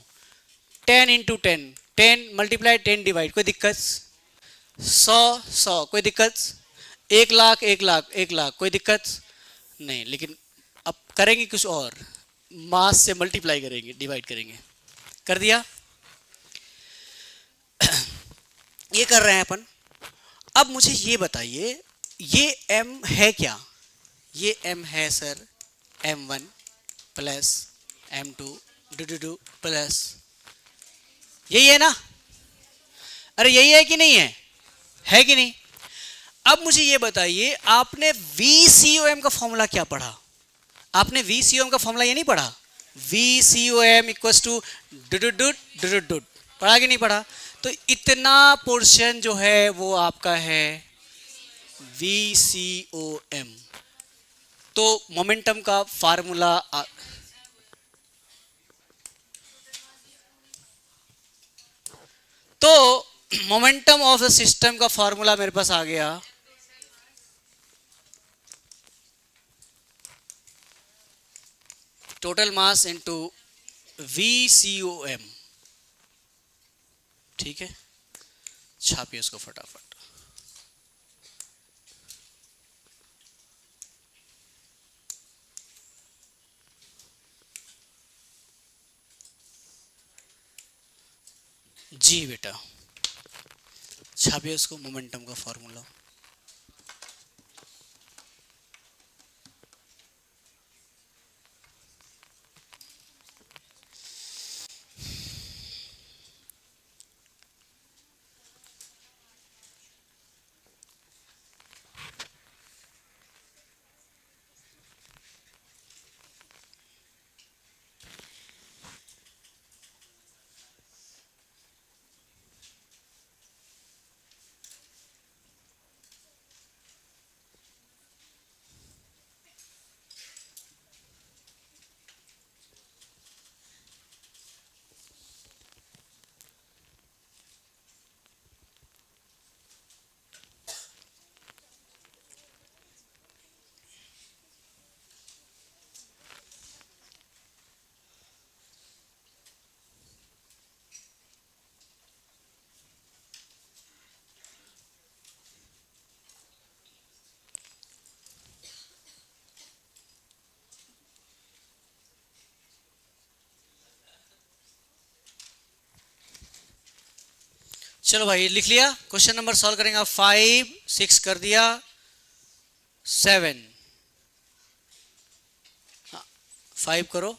10 इंटू 10, 10 मल्टीप्लाई 10 डिवाइड, कोई दिक्कत? 100 कोई दिक्कत? 1,00,000 1,00,000 1,00,000, कोई दिक्कत नहीं। लेकिन अब करेंगे कुछ और, मास से मल्टीप्लाई करेंगे, डिवाइड करेंगे। कर दिया? ये कर रहे हैं अपन। अब मुझे ये बताइए, ये m है क्या? ये m है sir m1 plus m2 plus, यही है ना? अरे यही है कि नहीं है? है कि नहीं? अब मुझे ये बताइए, आपने VCOM का फॉर्मूला क्या पढ़ा? आपने VCOM का फॉर्मूला ये नहीं पढ़ा? VCOM इक्वल्स टू डुड, पढ़ा कि नहीं पढ़ा? तो इतना पोर्शन जो है वो आपका है VCOM। तो मोमेंटम का फार्मूला तो मोमेंटम ऑफ द सिस्टम का फार्मूला मेरे पास आ गया, टोटल मास इनटू VCOM। ठीक है, छापिए उसको फटाफट। जी बेटा, छापिए उसको, मोमेंटम का फॉर्मूला। चलो भाई लिख लिया, क्वेश्चन नंबर सॉल्व करेंगे। 5 6 कर दिया, 7, 5 करो।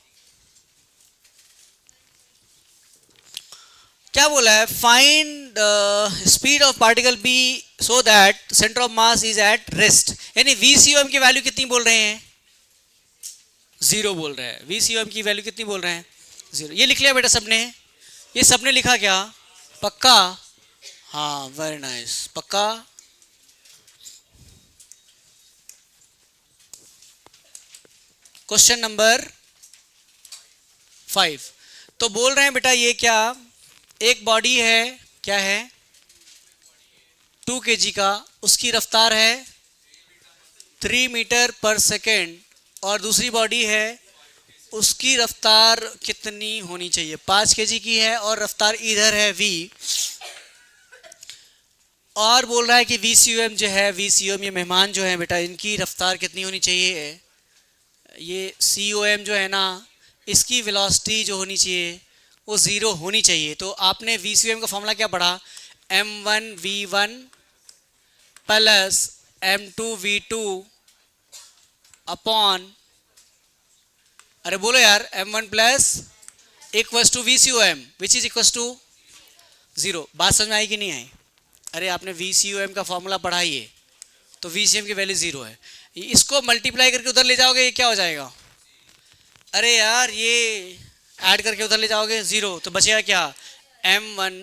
क्या बोला है? Find speed of particle B so that centre of mass is at rest. यानी VCOM की वैल्यू कितनी बोल रहे हैं? 0 बोल रहे हैं। VCOM की वैल्यू कितनी बोल रहे हैं? 0। ये लिख लिया बेटा सबने? ये सबने लिखा क्या? पक्का? हाँ, वेरी नाइस, पक्का। क्वेश्चन नंबर 5 तो बोल रहे हैं बेटा, ये क्या, एक बॉडी है, क्या है, 2 kg का, उसकी रफ्तार है 3 मीटर पर सेकेंड, और दूसरी बॉडी है, उसकी रफ्तार कितनी होनी चाहिए? 5 kg की है और रफ्तार इधर है v, और बोल रहा है कि VCOM जो है, VCOM ये मेहमान जो है बेटा, इनकी रफ्तार कितनी होनी चाहिए? ये COM जो है ना, इसकी वेलोसिटी जो होनी चाहिए वो 0 होनी चाहिए। तो आपने VCOM का फॉर्मूला क्या पढ़ा? m1v1 प्लस m2v2 अपॉन, अरे बोलो यार, m1 plus equals to VCOM which is equals to 0। बात समझ में आई कि नहीं आई? अरे आपने VCOM का फॉर्मूला पढ़ा ही है, तो VCOM की वैल्यू 0 है। इसको मल्टीप्लाई करके उधर ले जाओगे, ये क्या हो जाएगा? अरे यार ये ऐड करके उधर ले जाओगे 0, तो बचेगा क्या? m1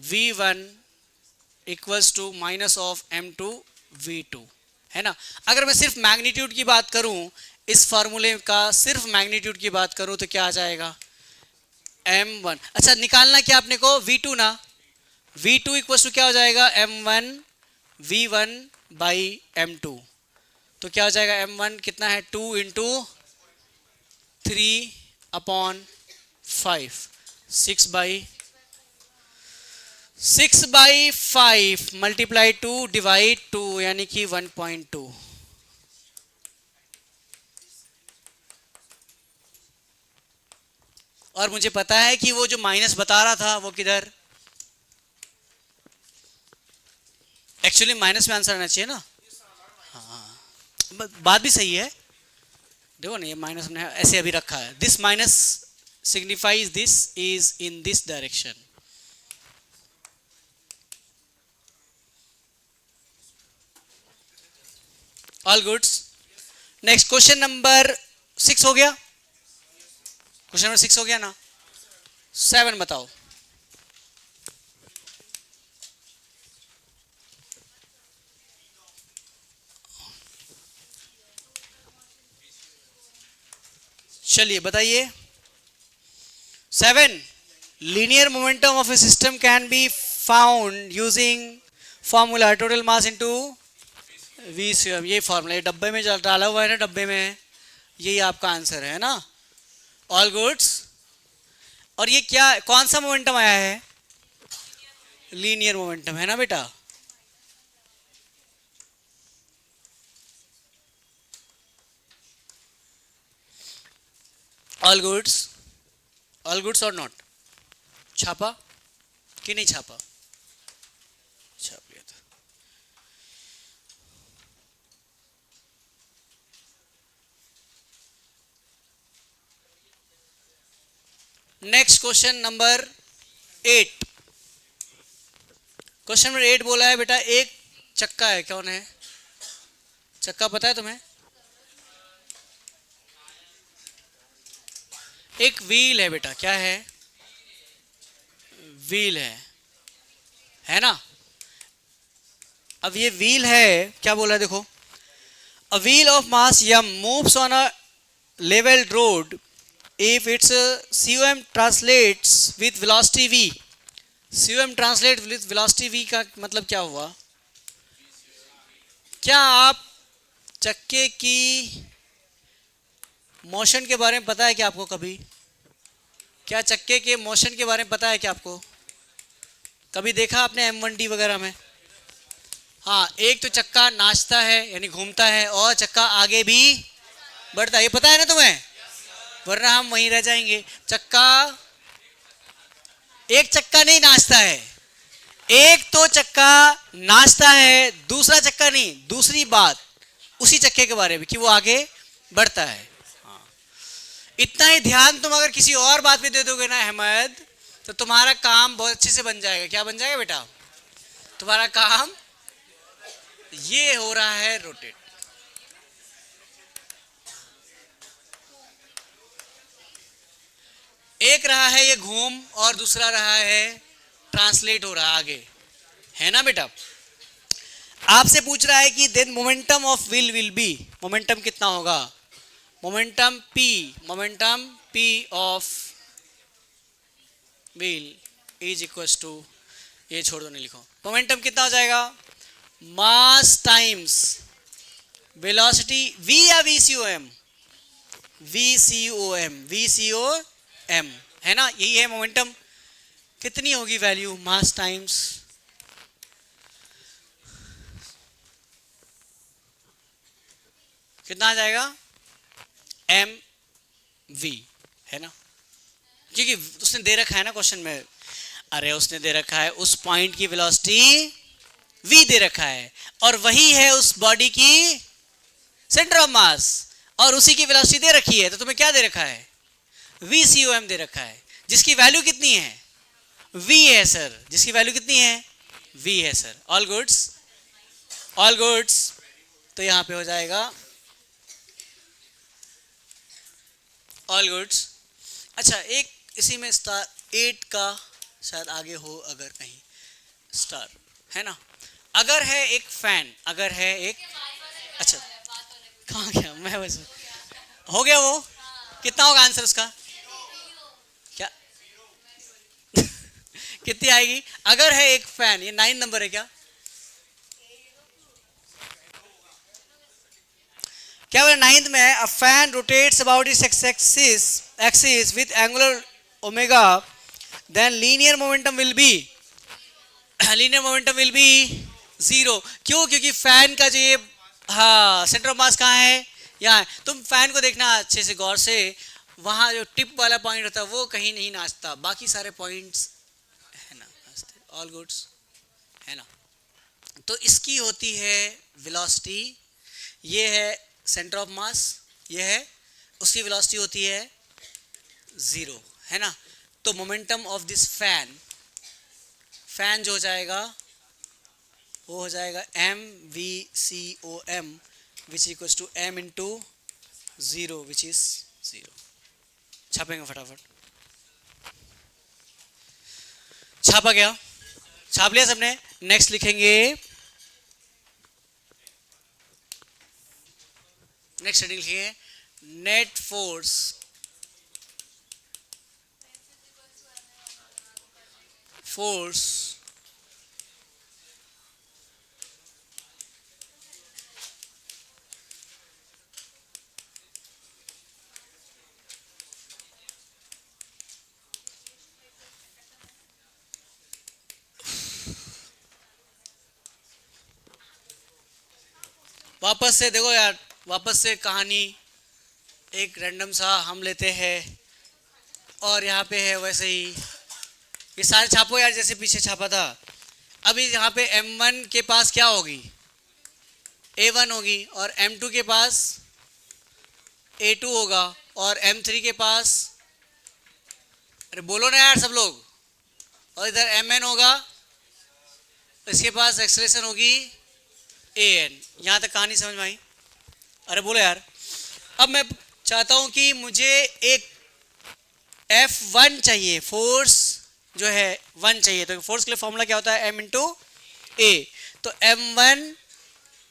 v1 equals to minus of m2 v2, है ना। अगर मैं सिर्फ मैग्नीट्यूड की बात करूं, इस फार्मूले का सिर्फ मैग्नीट्यूड की बात करूं, तो क्या आ जाएगा? m1, अच्छा निकालना क्या आपने को? v2 ना। v2 इक्वल्स टू क्या हो जाएगा? m1 v1 by m2। तो क्या हो जाएगा? m1 कितना है? 2 इंटू 3 अपॉन 5, 6/5 मल्टीप्लाई 2 डिवाइड 2, यानी कि 1.2। और मुझे पता है कि वो जो माइनस बता रहा था वो किधर, एक्चुअली माइनस में आंसर आना चाहिए ना। हाँ, बात भी सही है। देखो ना, ये माइनस में ऐसे अभी रखा है, this minus signifies this is in this direction. All goods. Next question number 6 हो गया? क्वेश्चन नंबर 6 हो गया ना। 7 बताओ। चलिए बताइए। 7, linear momentum of A system can be found using formula total mass into VCOM। ये फॉर्मूला, ये डब्बे में डाला हुआ है ना, डब्बे में, यही आपका आंसर है ना। All goods. और ये क्या, कौन सा मोमेंटम आया है? लीनियर मोमेंटम है ना बेटा। ऑल गुड्स, ऑल गुड्स और नॉट? छापा कि नहीं छापा? छाप लिया था। Next question number 8। Question number 8 बोला है बेटा, एक चक्का है, कौन है चक्का, पता है तुम्हें? एक व्हील है बेटा, क्या है? व्हील है ना? अब ये व्हील है, क्या बोला है देखो, a wheel of mass m moves on a levelled road if its cum translates with velocity v। cum translate with velocity v का मतलब क्या हुआ? क्या आप चक्के की मोशन के बारे में पता है क्या आपको? कभी क्या चक्के के मोशन के बारे में पता है क्या आपको? कभी देखा आपने M1D वगैरह में? हाँ, एक तो चक्का नाचता है यानी घूमता है, और चक्का आगे भी बढ़ता है, ये पता है ना तुम्हें? वरना हम वहीं रह जाएंगे। चक्का, एक चक्का नहीं नाचता है, एक तो चक्का नाचता है, दूसरा चक्का नहीं। दूसरी बात उसी चक्के के बारे में कि वो आगे बढ़ता है। हाँ। इतना ही ध्यान तुम अगर किसी और बात पे दे दोगे ना अहमद, तो तुम्हारा काम बहुत अच्छे से बन जाएगा। क्या बन जाएगा बेटा? तुम्हारा काम ये हो रहा है रोटेट। एक रहा है ये घूम, और दूसरा रहा है ट्रांसलेट हो रहा है आगे, है ना बेटा? आपसे पूछ रहा है कि then momentum of wheel will be, momentum कितना होगा? Momentum P of wheel is equal to, ये छोड़ दो नहीं लिखो, मोमेंटम कितना हो जाएगा? मास टाइम्स वेलोसिटी v या VCOM? VCOM है ना, यही है मोमेंटम। कितनी होगी वैल्यू? मास टाइम्स कितना आ जाएगा? mv, है ना? क्योंकि उसने दे रखा है ना क्वेश्चन में, अरे उसने दे रखा है उस पॉइंट की वेलोसिटी v दे रखा है, और वही है उस बॉडी की सेंटर ऑफ मास, और उसी की वेलोसिटी दे रखी है। तो तुम्हें क्या दे रखा है? VCOM दे रखा है, जिसकी वैल्यू कितनी है? v है सर, जिसकी वैल्यू कितनी है? v है sir. All goods, all goods. तो यहां पे हो जाएगा ऑल गुड्स। अच्छा, एक इसी में स्टार 8 का शायद आगे हो, अगर कहीं स्टार है ना। अगर है एक फैन, अगर है एक, अच्छा कहाँ गया मैं, बस हो गया वो। कितना होगा आंसर उसका? क्या कितनी आएगी? अगर है एक फैन, ये 9 नंबर है क्या? क्या बोला 9th में? A fan rotates about its axis with angular omega, then linear momentum will be, linear momentum will be 0। क्यों? क्योंकि फैन का जो ये, हाँ, सेंटर ऑफ मास कहाँ है? यहाँ है। तुम फैन को देखना अच्छे से गौर से, वहाँ जो टिप वाला पॉइंट होता है वो कहीं नहीं नाचता, बाकी सारे पॉइंट्स है ना नाचते। ऑल गुड्स, है ना? तो इसकी होती है वेलोसिटी, ये है सेंटर ऑफ मास, ये है उसकी वेलोसिटी होती है 0, है ना? तो momentum of this fan, fan जो हो जाएगा वो हो जाएगा MVCOM which equals to m into 0 which is 0। छापेंगे फटाफट, छापा गया? छाप लिया सबने? नेक्स्ट लिखेंगे, नेक्स्ट हेडिंग लिखिए, नेट फोर्स वापस से देखो यार, वापस से कहानी एक रैंडम सा हम लेते हैं, और यहाँ पे है वैसे ही ये सारे छापो यार, जैसे पीछे छापा था। अभी यहाँ पे M1 के पास क्या होगी, A1 होगी, और M2 के पास A2 होगा, और M3 के पास, अरे बोलो ना यार सब लोग, और इधर Mn होगा, इसके पास एक्सेलरेशन होगी An। यहाँ तक कहानी समझ में आई? अरे बोलो यार। अब मैं चाहता हूं कि मुझे एक F1 चाहिए, फोर्स जो है 1 चाहिए। तो फोर्स के लिए फॉर्मूला क्या होता है, M इंटू A। तो M1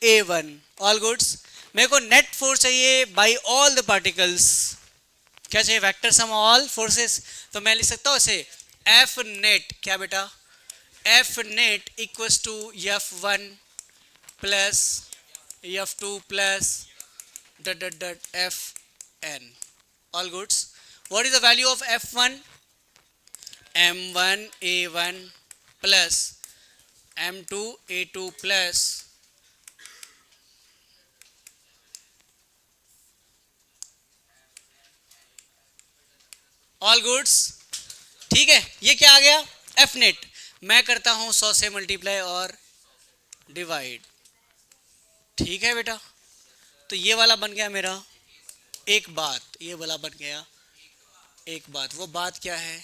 A1 ऑल गुड्स। मेरे को नेट फोर्स चाहिए बाई ऑल द पार्टिकल्स। क्या चाहिए, वेक्टर सम ऑल फोर्सेस। तो मैं लिख सकता हूं इसे F नेट, क्या बेटा, F net equals to F1 plus F2 plus dot dot dot Fn all goods. What is the value of F1? M1 A1 plus M2 A2 plus all goods। ठीक है, ये क्या आ गया, F नेट। मैं करता हूं 100 से मल्टीप्लाई और डिवाइड। ठीक है बेटा, तो ये वाला बन गया मेरा एक बात, ये वाला बन गया एक बात। वो बात क्या है,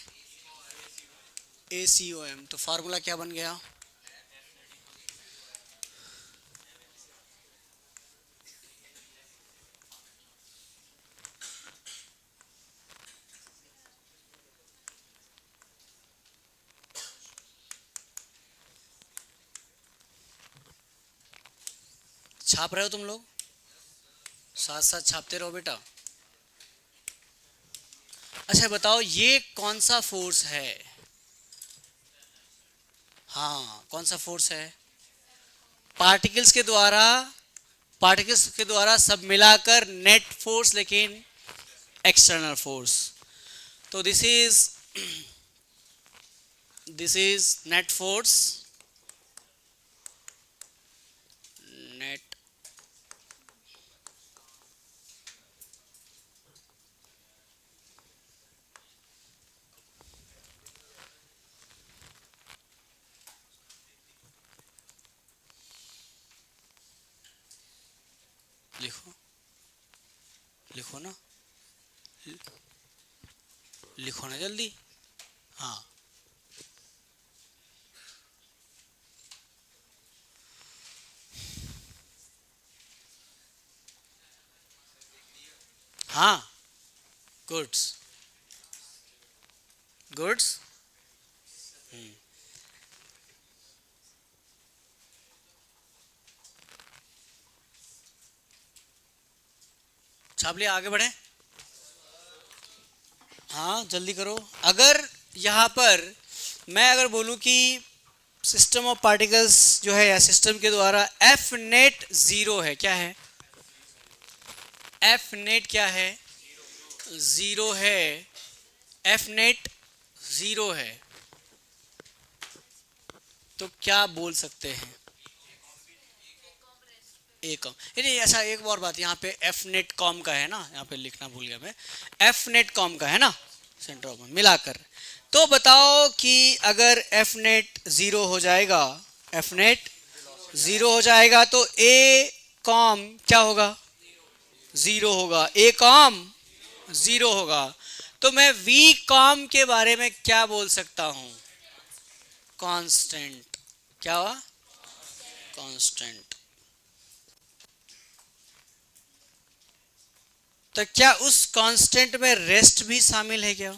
ACOM। तो फार्मूला क्या बन गया, छाप रहे हो तुम लोग, साथ साथ छापते रहो बेटा। अच्छा बताओ, ये कौन सा फोर्स है, हाँ कौन सा फोर्स है, पार्टिकल्स के द्वारा सब मिलाकर नेट फोर्स, लेकिन एक्सटर्नल फोर्स। तो this is net force, net लिखो, लिखो ना, लिखो ना जल्दी, हाँ हाँ, गुड्स गुड्स। छाप लिया, आगे बढ़े, हाँ जल्दी करो। अगर यहाँ पर मैं अगर बोलूँ कि सिस्टम ऑफ पार्टिकल्स जो है, या सिस्टम के द्वारा F नेट 0 है, क्या है, F नेट क्या है, 0 है, F नेट 0 है, तो क्या बोल सकते हैं, ए कॉम। नहीं ऐसा, एक और बात, यहाँ पे F नेट कॉम का है ना, यहाँ पे लिखना भूल गया मैं, F नेट कॉम का है ना, सेंटर ऑफ मिलाकर। तो बताओ कि अगर F नेट 0 हो जाएगा, F नेट 0 हो जाएगा, तो A कॉम क्या होगा, 0 होगा, A कॉम 0 होगा। तो मैं V कॉम के बारे में क्या बोल सकता हूं, कांस्टेंट। क्या हुआ, कांस्टेंट। तो क्या उस कांस्टेंट में रेस्ट भी शामिल है क्या,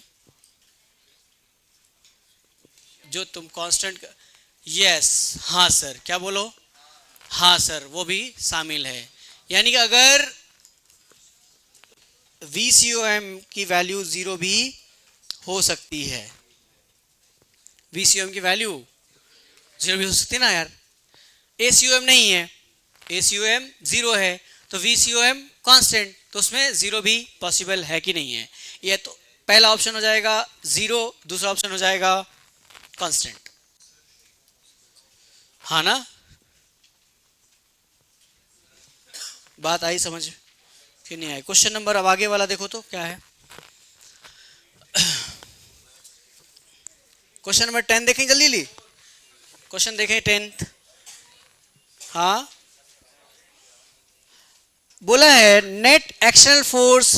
जो तुम कांस्टेंट, यस, हाँ सर, क्या बोलो, हाँ सर, वो भी शामिल है। यानी कि अगर VCOM की वैल्यू 0 भी हो सकती है, VCOM की वैल्यू 0 भी हो सकती है ना यार। ACOM नहीं है, ACOM 0 है, तो VCOM कांस्टेंट, तो उसमें 0 भी पॉसिबल है कि नहीं है। ये तो पहला ऑप्शन हो जाएगा 0, दूसरा ऑप्शन हो जाएगा कांस्टेंट, हाँ ना। बात आई समझ कि नहीं आई? क्वेश्चन नंबर, अब आगे वाला देखो तो क्या है। क्वेश्चन नंबर 10 देखें जल्दी ली, क्वेश्चन देखें 10th। हाँ, बोला है net external force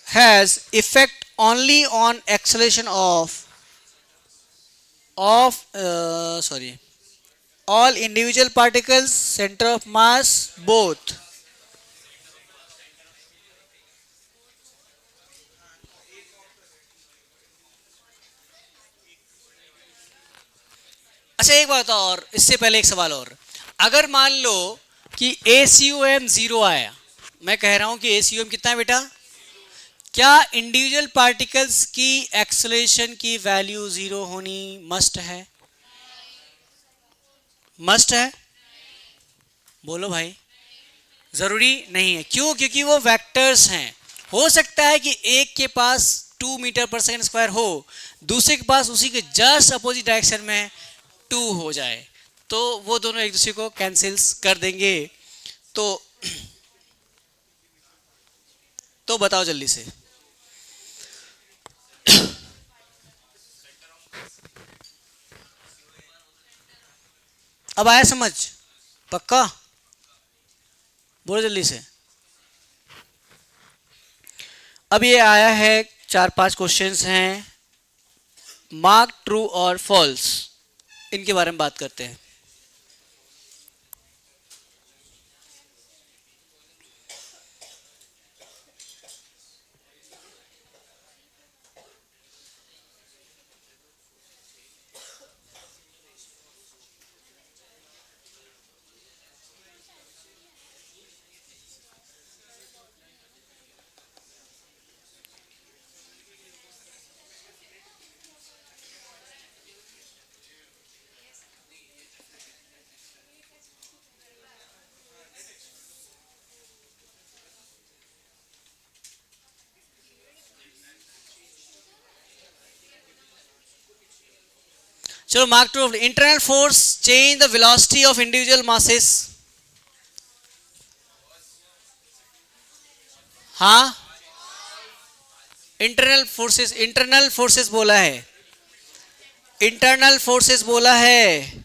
has effect only on acceleration of sorry, all individual particles, center of mass, both. अच्छा एक बात और, इससे पहले एक सवाल और, अगर मान लो कि ACOM जीरो आया, मैं कह रहा हूं कि ACOM कितना है बेटा, क्या इंडिविजुअल पार्टिकल्स की एक्सेलरेशन की वैल्यू जीरो होनी मस्ट है? मस्ट है? बोलो भाई। जरूरी नहीं है, क्यों? क्योंकि वो वेक्टर्स हैं। हो सकता है कि एक के पास 2 मीटर पर सेकंड स्क्वायर हो, दूसरे के पास उसी के जस्ट अपोजिट डायरेक्शन में 2 हो जाए, तो वो दोनों एक दूसरे को कैंसिल्स कर देंगे। तो बताओ जल्दी से। अब आया समझ? पक्का? बोलो जल्दी से। अब ये आया है 4-5 क्वेश्चंस हैं, मार्क ट्रू और फॉल्स, इनके बारे में बात करते हैं। चलो mark two, internal force change the velocity of individual masses. हाँ, इंटरनल फोर्सेस बोला है, इंटरनल फोर्सेस बोला है।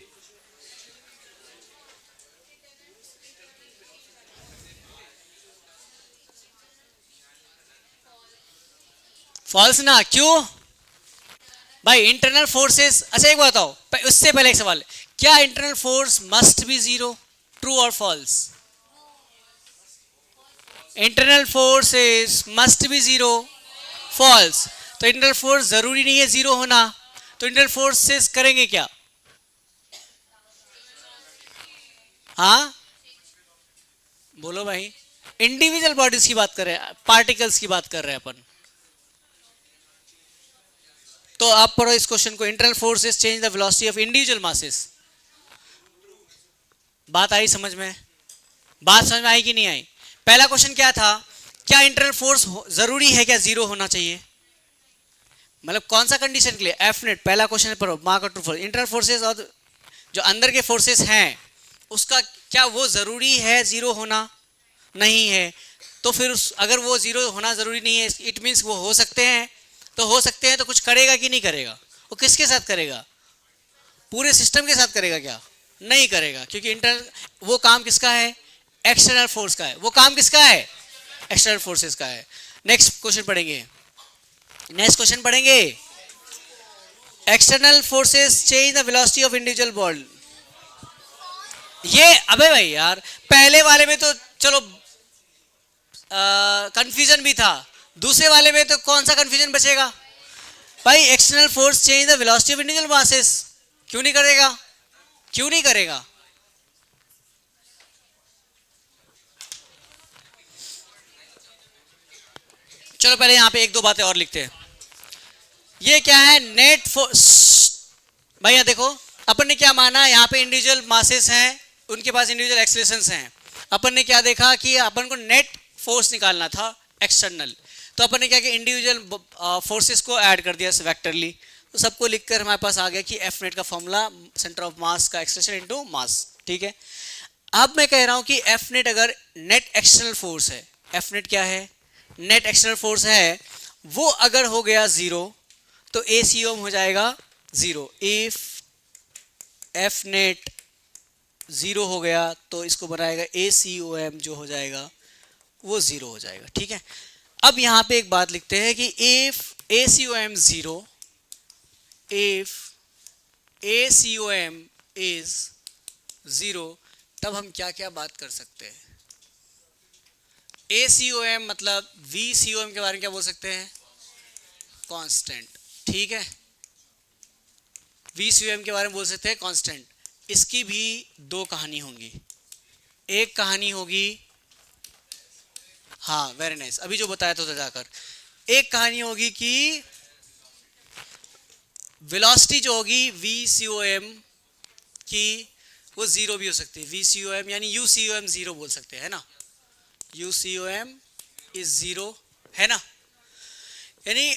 फॉल्स ना, क्यों भाई? इंटरनल फोर्सेस, अच्छा एक बात बताओ, उससे पहले एक सवाल, क्या internal force must be zero? True और false? Internal forces must be zero, false. तो इंटरनल फोर्स जरूरी नहीं है जीरो होना, तो इंटरनल फोर्सेस करेंगे क्या? हाँ बोलो भाई। इंडिविजुअल बॉडीज की बात कर रहे हैं, पार्टिकल्स की बात कर रहे हैं अपन। तो आप पढ़ो इस क्वेश्चन को, internal forces change the velocity of individual masses. बात आई समझ में? बात समझ में आई कि नहीं आई? पहला क्वेश्चन क्या था, क्या इंटरनल फोर्स जरूरी है क्या जीरो होना चाहिए? मतलब कौन सा कंडीशन के लिए? एफ नेट, पहला क्वेश्चन पर mark true false. Internal forces और जो अंदर के फोर्सेस हैं उसका क्या वो जरूरी है जीरो होना? नहीं है। तो फिर अगर वो जीरो होना जरूरी नहीं है, इट मीन्स वो हो सकते हैं, तो हो सकते हैं तो कुछ करेगा कि नहीं करेगा? वो किसके साथ करेगा? पूरे सिस्टम के साथ करेगा क्या? नहीं करेगा, क्योंकि इंटरनल, वो काम किसका है? एक्सटर्नल फोर्स का है। वो काम किसका है? एक्सटर्नल फोर्सेस का है। नेक्स्ट क्वेश्चन पढ़ेंगे, नेक्स्ट क्वेश्चन पढ़ेंगे। External forces change the velocity of individual body. ये अबे भाई यार, पहले वाले में तो चलो कंफ्यूजन भी था, दूसरे वाले में तो कौन सा कंफ्यूजन बचेगा भाई? External force change the velocity of individual masses, क्यों नहीं करेगा? क्यों नहीं करेगा? चलो पहले यहां पे एक दो बातें और लिखते हैं। ये क्या है? Net force. भाई यहां देखो, अपन ने क्या माना, यहां पे इंडिविजुअल मासेस हैं, उनके पास इंडिविजुअल एक्सेलरेशंस हैं। अपन ने क्या देखा कि अपन को नेट फोर्स निकालना था एक्सटर्नल, तो अपन ने क्या किया, इंडिविजुअल फोर्सेस को ऐड कर दिया वेक्टरली। तो सबको लिखकर हमारे पास आ गया कि एफ नेट का फॉर्मूला सेंटर ऑफ मास का एक्सलेशन इनटू मास। ठीक है, अब मैं कह रहा हूं कि एफ नेट अगर नेट एक्सटर्नल फोर्स है, एफ नेट क्या है? नेट एक्सटर्नल फोर्स है, वो अगर हो गया जीरो तो ACOM हो जाएगा zero. If F net zero हो गया तो इसको बनाएगा ACOM जो हो जाएगा वो जीरो हो जाएगा। ठीक है, अब यहां पे एक बात लिखते हैं कि if ACOM zero, if ACOM is zero, तब हम क्या क्या बात कर सकते हैं। ACOM मतलब VCOM के बारे में क्या बोल सकते हैं, कांस्टेंट। ठीक है, VCOM के बारे में बोल सकते हैं कांस्टेंट। इसकी भी दो कहानी होंगी। एक कहानी होगी, हाँ वेरी नाइस, अभी जो बताया था जाकर, एक कहानी होगी कि वेलोसिटी जो होगी VCOM की वो जीरो भी हो सकती है। VCOM यानी UCOM जीरो बोल सकते हैं, है ना, UCOM इज जीरो, है ना, यानी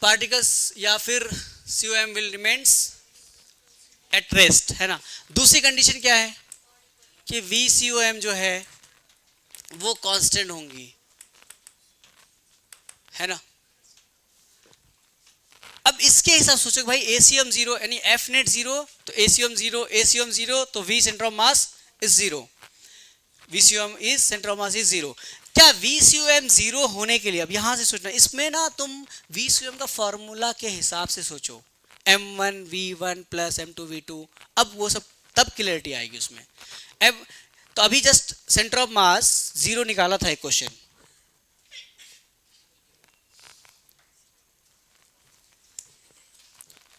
पार्टिकल्स या फिर COM will remains at rest, है ना। दूसरी कंडीशन क्या है कि VCOM जो है वो कांस्टेंट होंगी, है ना। अब इसके हिसाब सोचो भाई ACOM जीरो यानी F नेट जीरो तो ACOM जीरो, ACOM जीरो तो V centre of mass is zero, VCOM is centre of mass is zero. क्या VCOM जीरो होने के लिए, अब यहां से सोचना, इसमें ना तुम VCOM का फॉर्मूला के हिसाब से सोचो, M1 V1 plus M2 V2, अब वो सब तब क्लियरिटी आएगी उसमें। अब तो अभी just centre of mass zero निकाला था एक क्वेश्चन,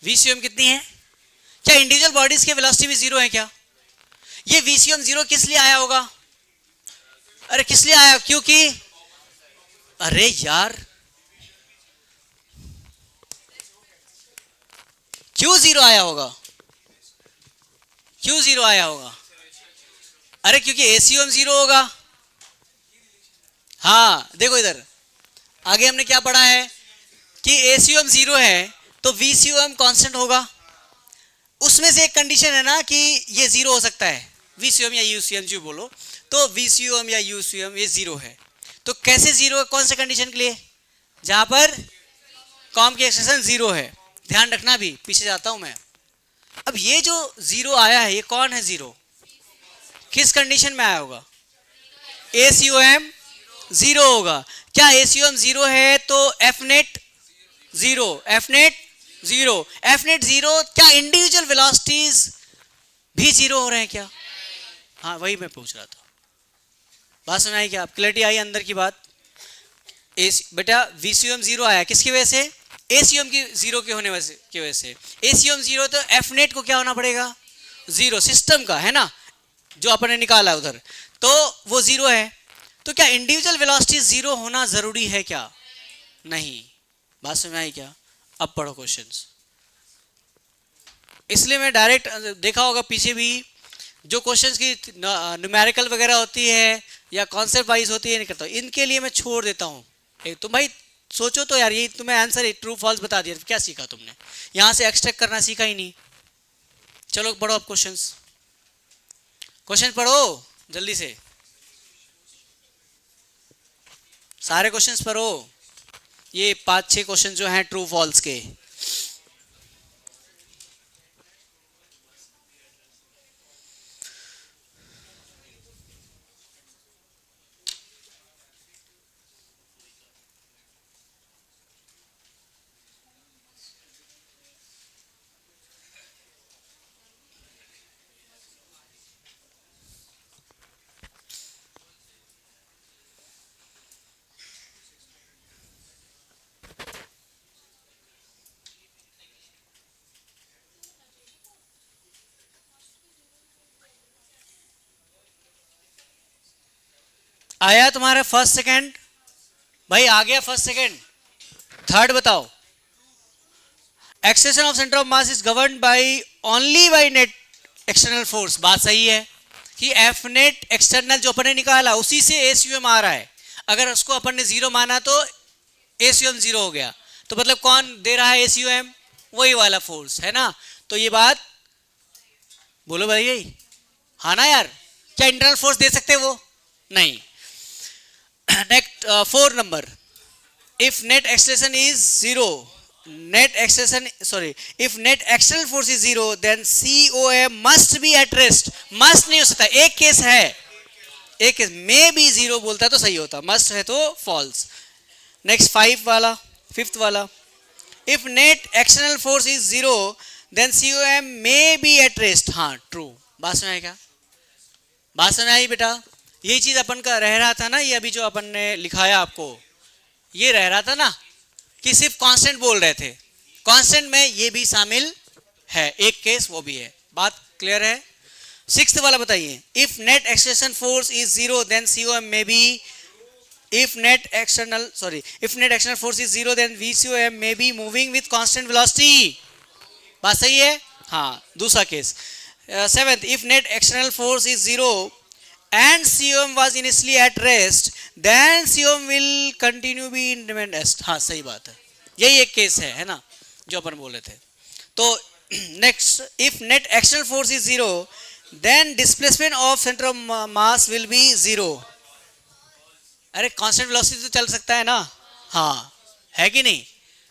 VCOM कितनी है, क्या इंडिविजुअल बॉडीज के वेलोसिटी भी जीरो है क्या। ये VCOM जीरो किस लिए आया होगा, अरे किस लिए आया, क्योंकि अरे यार क्यों जीरो आया होगा, क्यों जीरो आया होगा, अरे क्योंकि ACOM जीरो होगा। हाँ देखो इधर आगे हमने क्या पढ़ा है कि ACOM जीरो है तो VCOM कांस्टेंट होगा। उसमें से एक कंडीशन है ना कि ये जीरो हो सकता है, VCOM या UCOM जो बोलो, तो VCOM या UCOM ये जीरो है। तो कैसे जीरो है, कौन से कंडीशन के लिए, जहां पर कॉम की एक्सप्रेशन जीरो है। ध्यान रखना, भी पीछे जाता हूं मैं। अब ये जो जीरो आया है ये कौन है जीरो, किस कंडीशन में आया होगा, ACOM जीरो होगा। क्या ACOM जीरो है तो F net zero, F net zero, F net zero, क्या इंडिविजुअल वेलोसिटीज भी जीरो हो रहे हैं क्या, हाँ वही मैं पूछ रहा था। बात सुनाई क्या, क्लैरिटी आई अंदर की बात। बेटा VCOM जीरो आया किसकी वजह से, ACOM की जीरो के होने की वजह से। ACOM जीरो तो F नेट को क्या होना पड़ेगा, जीरो, सिस्टम का, है ना, जो अपन ने निकाला उधर, तो वो जीरो है। तो क्या इंडिविजुअल वेलोसिटी जीरो होना जरूरी है क्या, नहीं। बात समझ में आई क्या, अब पढ़ो क्वेश्चंस। इसलिए मैं डायरेक्ट देखा होगा पीछे भी जो क्वेश्चंस की न्यूमेरिकल वगैरह होती है या कॉन्सेप्ट वाइज होती है नहीं करता, इनके लिए मैं छोड़ देता हूँ। तुम भाई सोचो तो यार, ये तुम्हें आंसर ट्रू फॉल्स बता दिया, क्या सीखा तुमने, यहां से एक्सट्रैक्ट करना सीखा ही नहीं। चलो पढ़ो अब क्वेश्चंस, क्वेश्चन पढ़ो जल्दी से, सारे क्वेश्चंस पढ़ो, ये 5-6 क्वेश्चन जो हैं ट्रू फॉल्स के। आया तुम्हारा फर्स्ट सेकंड, भाई आ गया फर्स्ट सेकंड, थर्ड बताओ। Extension of centre of mass is govern by only by net external force, बात सही है कि F नेट एक्सटर्नल जो अपन ने निकाला उसी से ACOM आ रहा है। अगर उसको अपन ने जीरो माना तो ACOM जीरो हो गया, तो मतलब कौन दे रहा है ACOM, वही वाला फोर्स, है ना। तो ये बात बोलो भाई, यही हाँ ना यार, क्या इंटरनल फोर्स दे सकते वो, नहीं। Next 4 number, if net extension is zero net acceleration, sorry, if net external force is zero, then COM must be at rest. must नहीं हो सकता, एक केस है, एक केस मे बी जीरो बोलता है तो सही होता, मस्ट है तो फॉल्स. नेक्स्ट 5 वाला, 5th वाला, if net external force is zero, then COM may be at rest. हाँ ट्रू. बात समझ आई क्या? बात समझ आई बेटा? यही चीज अपन का रह रहा था ना, ये अभी जो अपन ने लिखाया आपको, ये रह रहा था ना कि सिर्फ कांस्टेंट बोल रहे थे, कांस्टेंट में ये भी शामिल है, एक केस वो भी है. बात क्लियर है? 6th वाला बताइए. If net acceleration force is zero then COM may be, if net external force is zero, then VCOM may be moving with constant velocity. बात सही है? हाँ. दूसरा case 7th, if net external force is zero and COM was initially at rest, then COM will continue be in rest. हाँ सही बात है, यही एक केस है ना जो अपन बोले थे. तो next, if net external force is zero, then displacement of center of mass will be zero. अरे कांस्टेंट वेलोसिटी तो चल सकता है ना, हाँ है कि नहीं?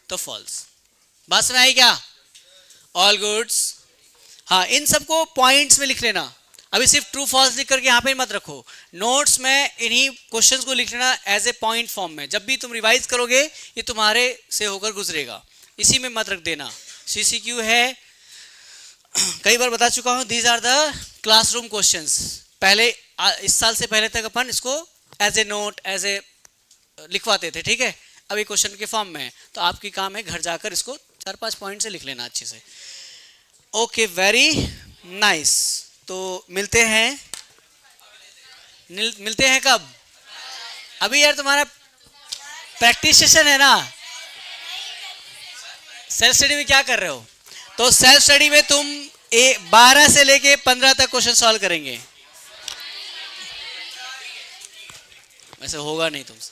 तो फॉल्स. बात समझ आई क्या? All goods. हाँ इन सबको पॉइंट्स में लिख लेना. अभी सिर्फ ट्रू फॉल्स लिख करके यहाँ पे मत रखो, नोट्स में इन्हीं क्वेश्चंस को लिख लेना एज ए पॉइंट फॉर्म में. जब भी तुम रिवाइज करोगे ये तुम्हारे से होकर गुजरेगा, इसी में मत रख देना. CCQ है, कई बार बता चुका हूँ, these are the classroom questions. पहले इस साल से पहले तक अपन इसको as a note, as a लिखवाते थे, ठीक है? अभी क्वेश्चन के फॉर्म में है, तो आपकी काम है घर जाकर इसको 4-5 पॉइंट से लिख लेना अच्छे से. Okay, very nice. तो मिलते हैं कब? अभी यार तुम्हारा प्रैक्टिस सेशन है ना. सेल्फ स्टडी में क्या कर रहे हो? तो सेल्फ स्टडी में तुम 12 से लेके 15 तक क्वेश्चन सॉल्व करेंगे. वैसे होगा नहीं तुमसे.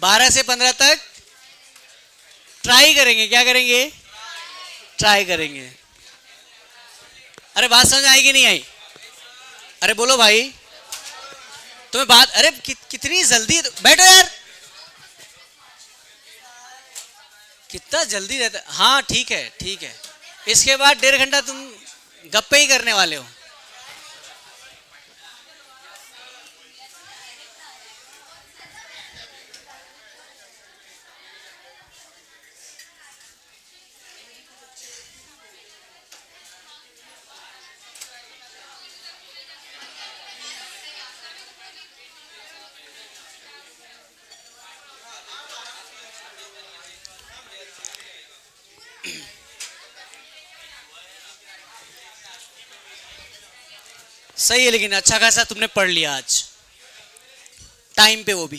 12 से 15 तक ट्राई करेंगे. क्या करेंगे? ट्राई करेंगे. अरे बात समझ आएगी नहीं आई? अरे बोलो भाई, तुम्हें बात, अरे कितनी जल्दी, बैठो यार, कितना जल्दी रहता. हाँ ठीक है, ठीक है. इसके बाद 1.5 घंटा तुम गप्पे ही करने वाले हो. सही है, लेकिन अच्छा खासा तुमने पढ़ लिया आज टाइम पे, वो भी.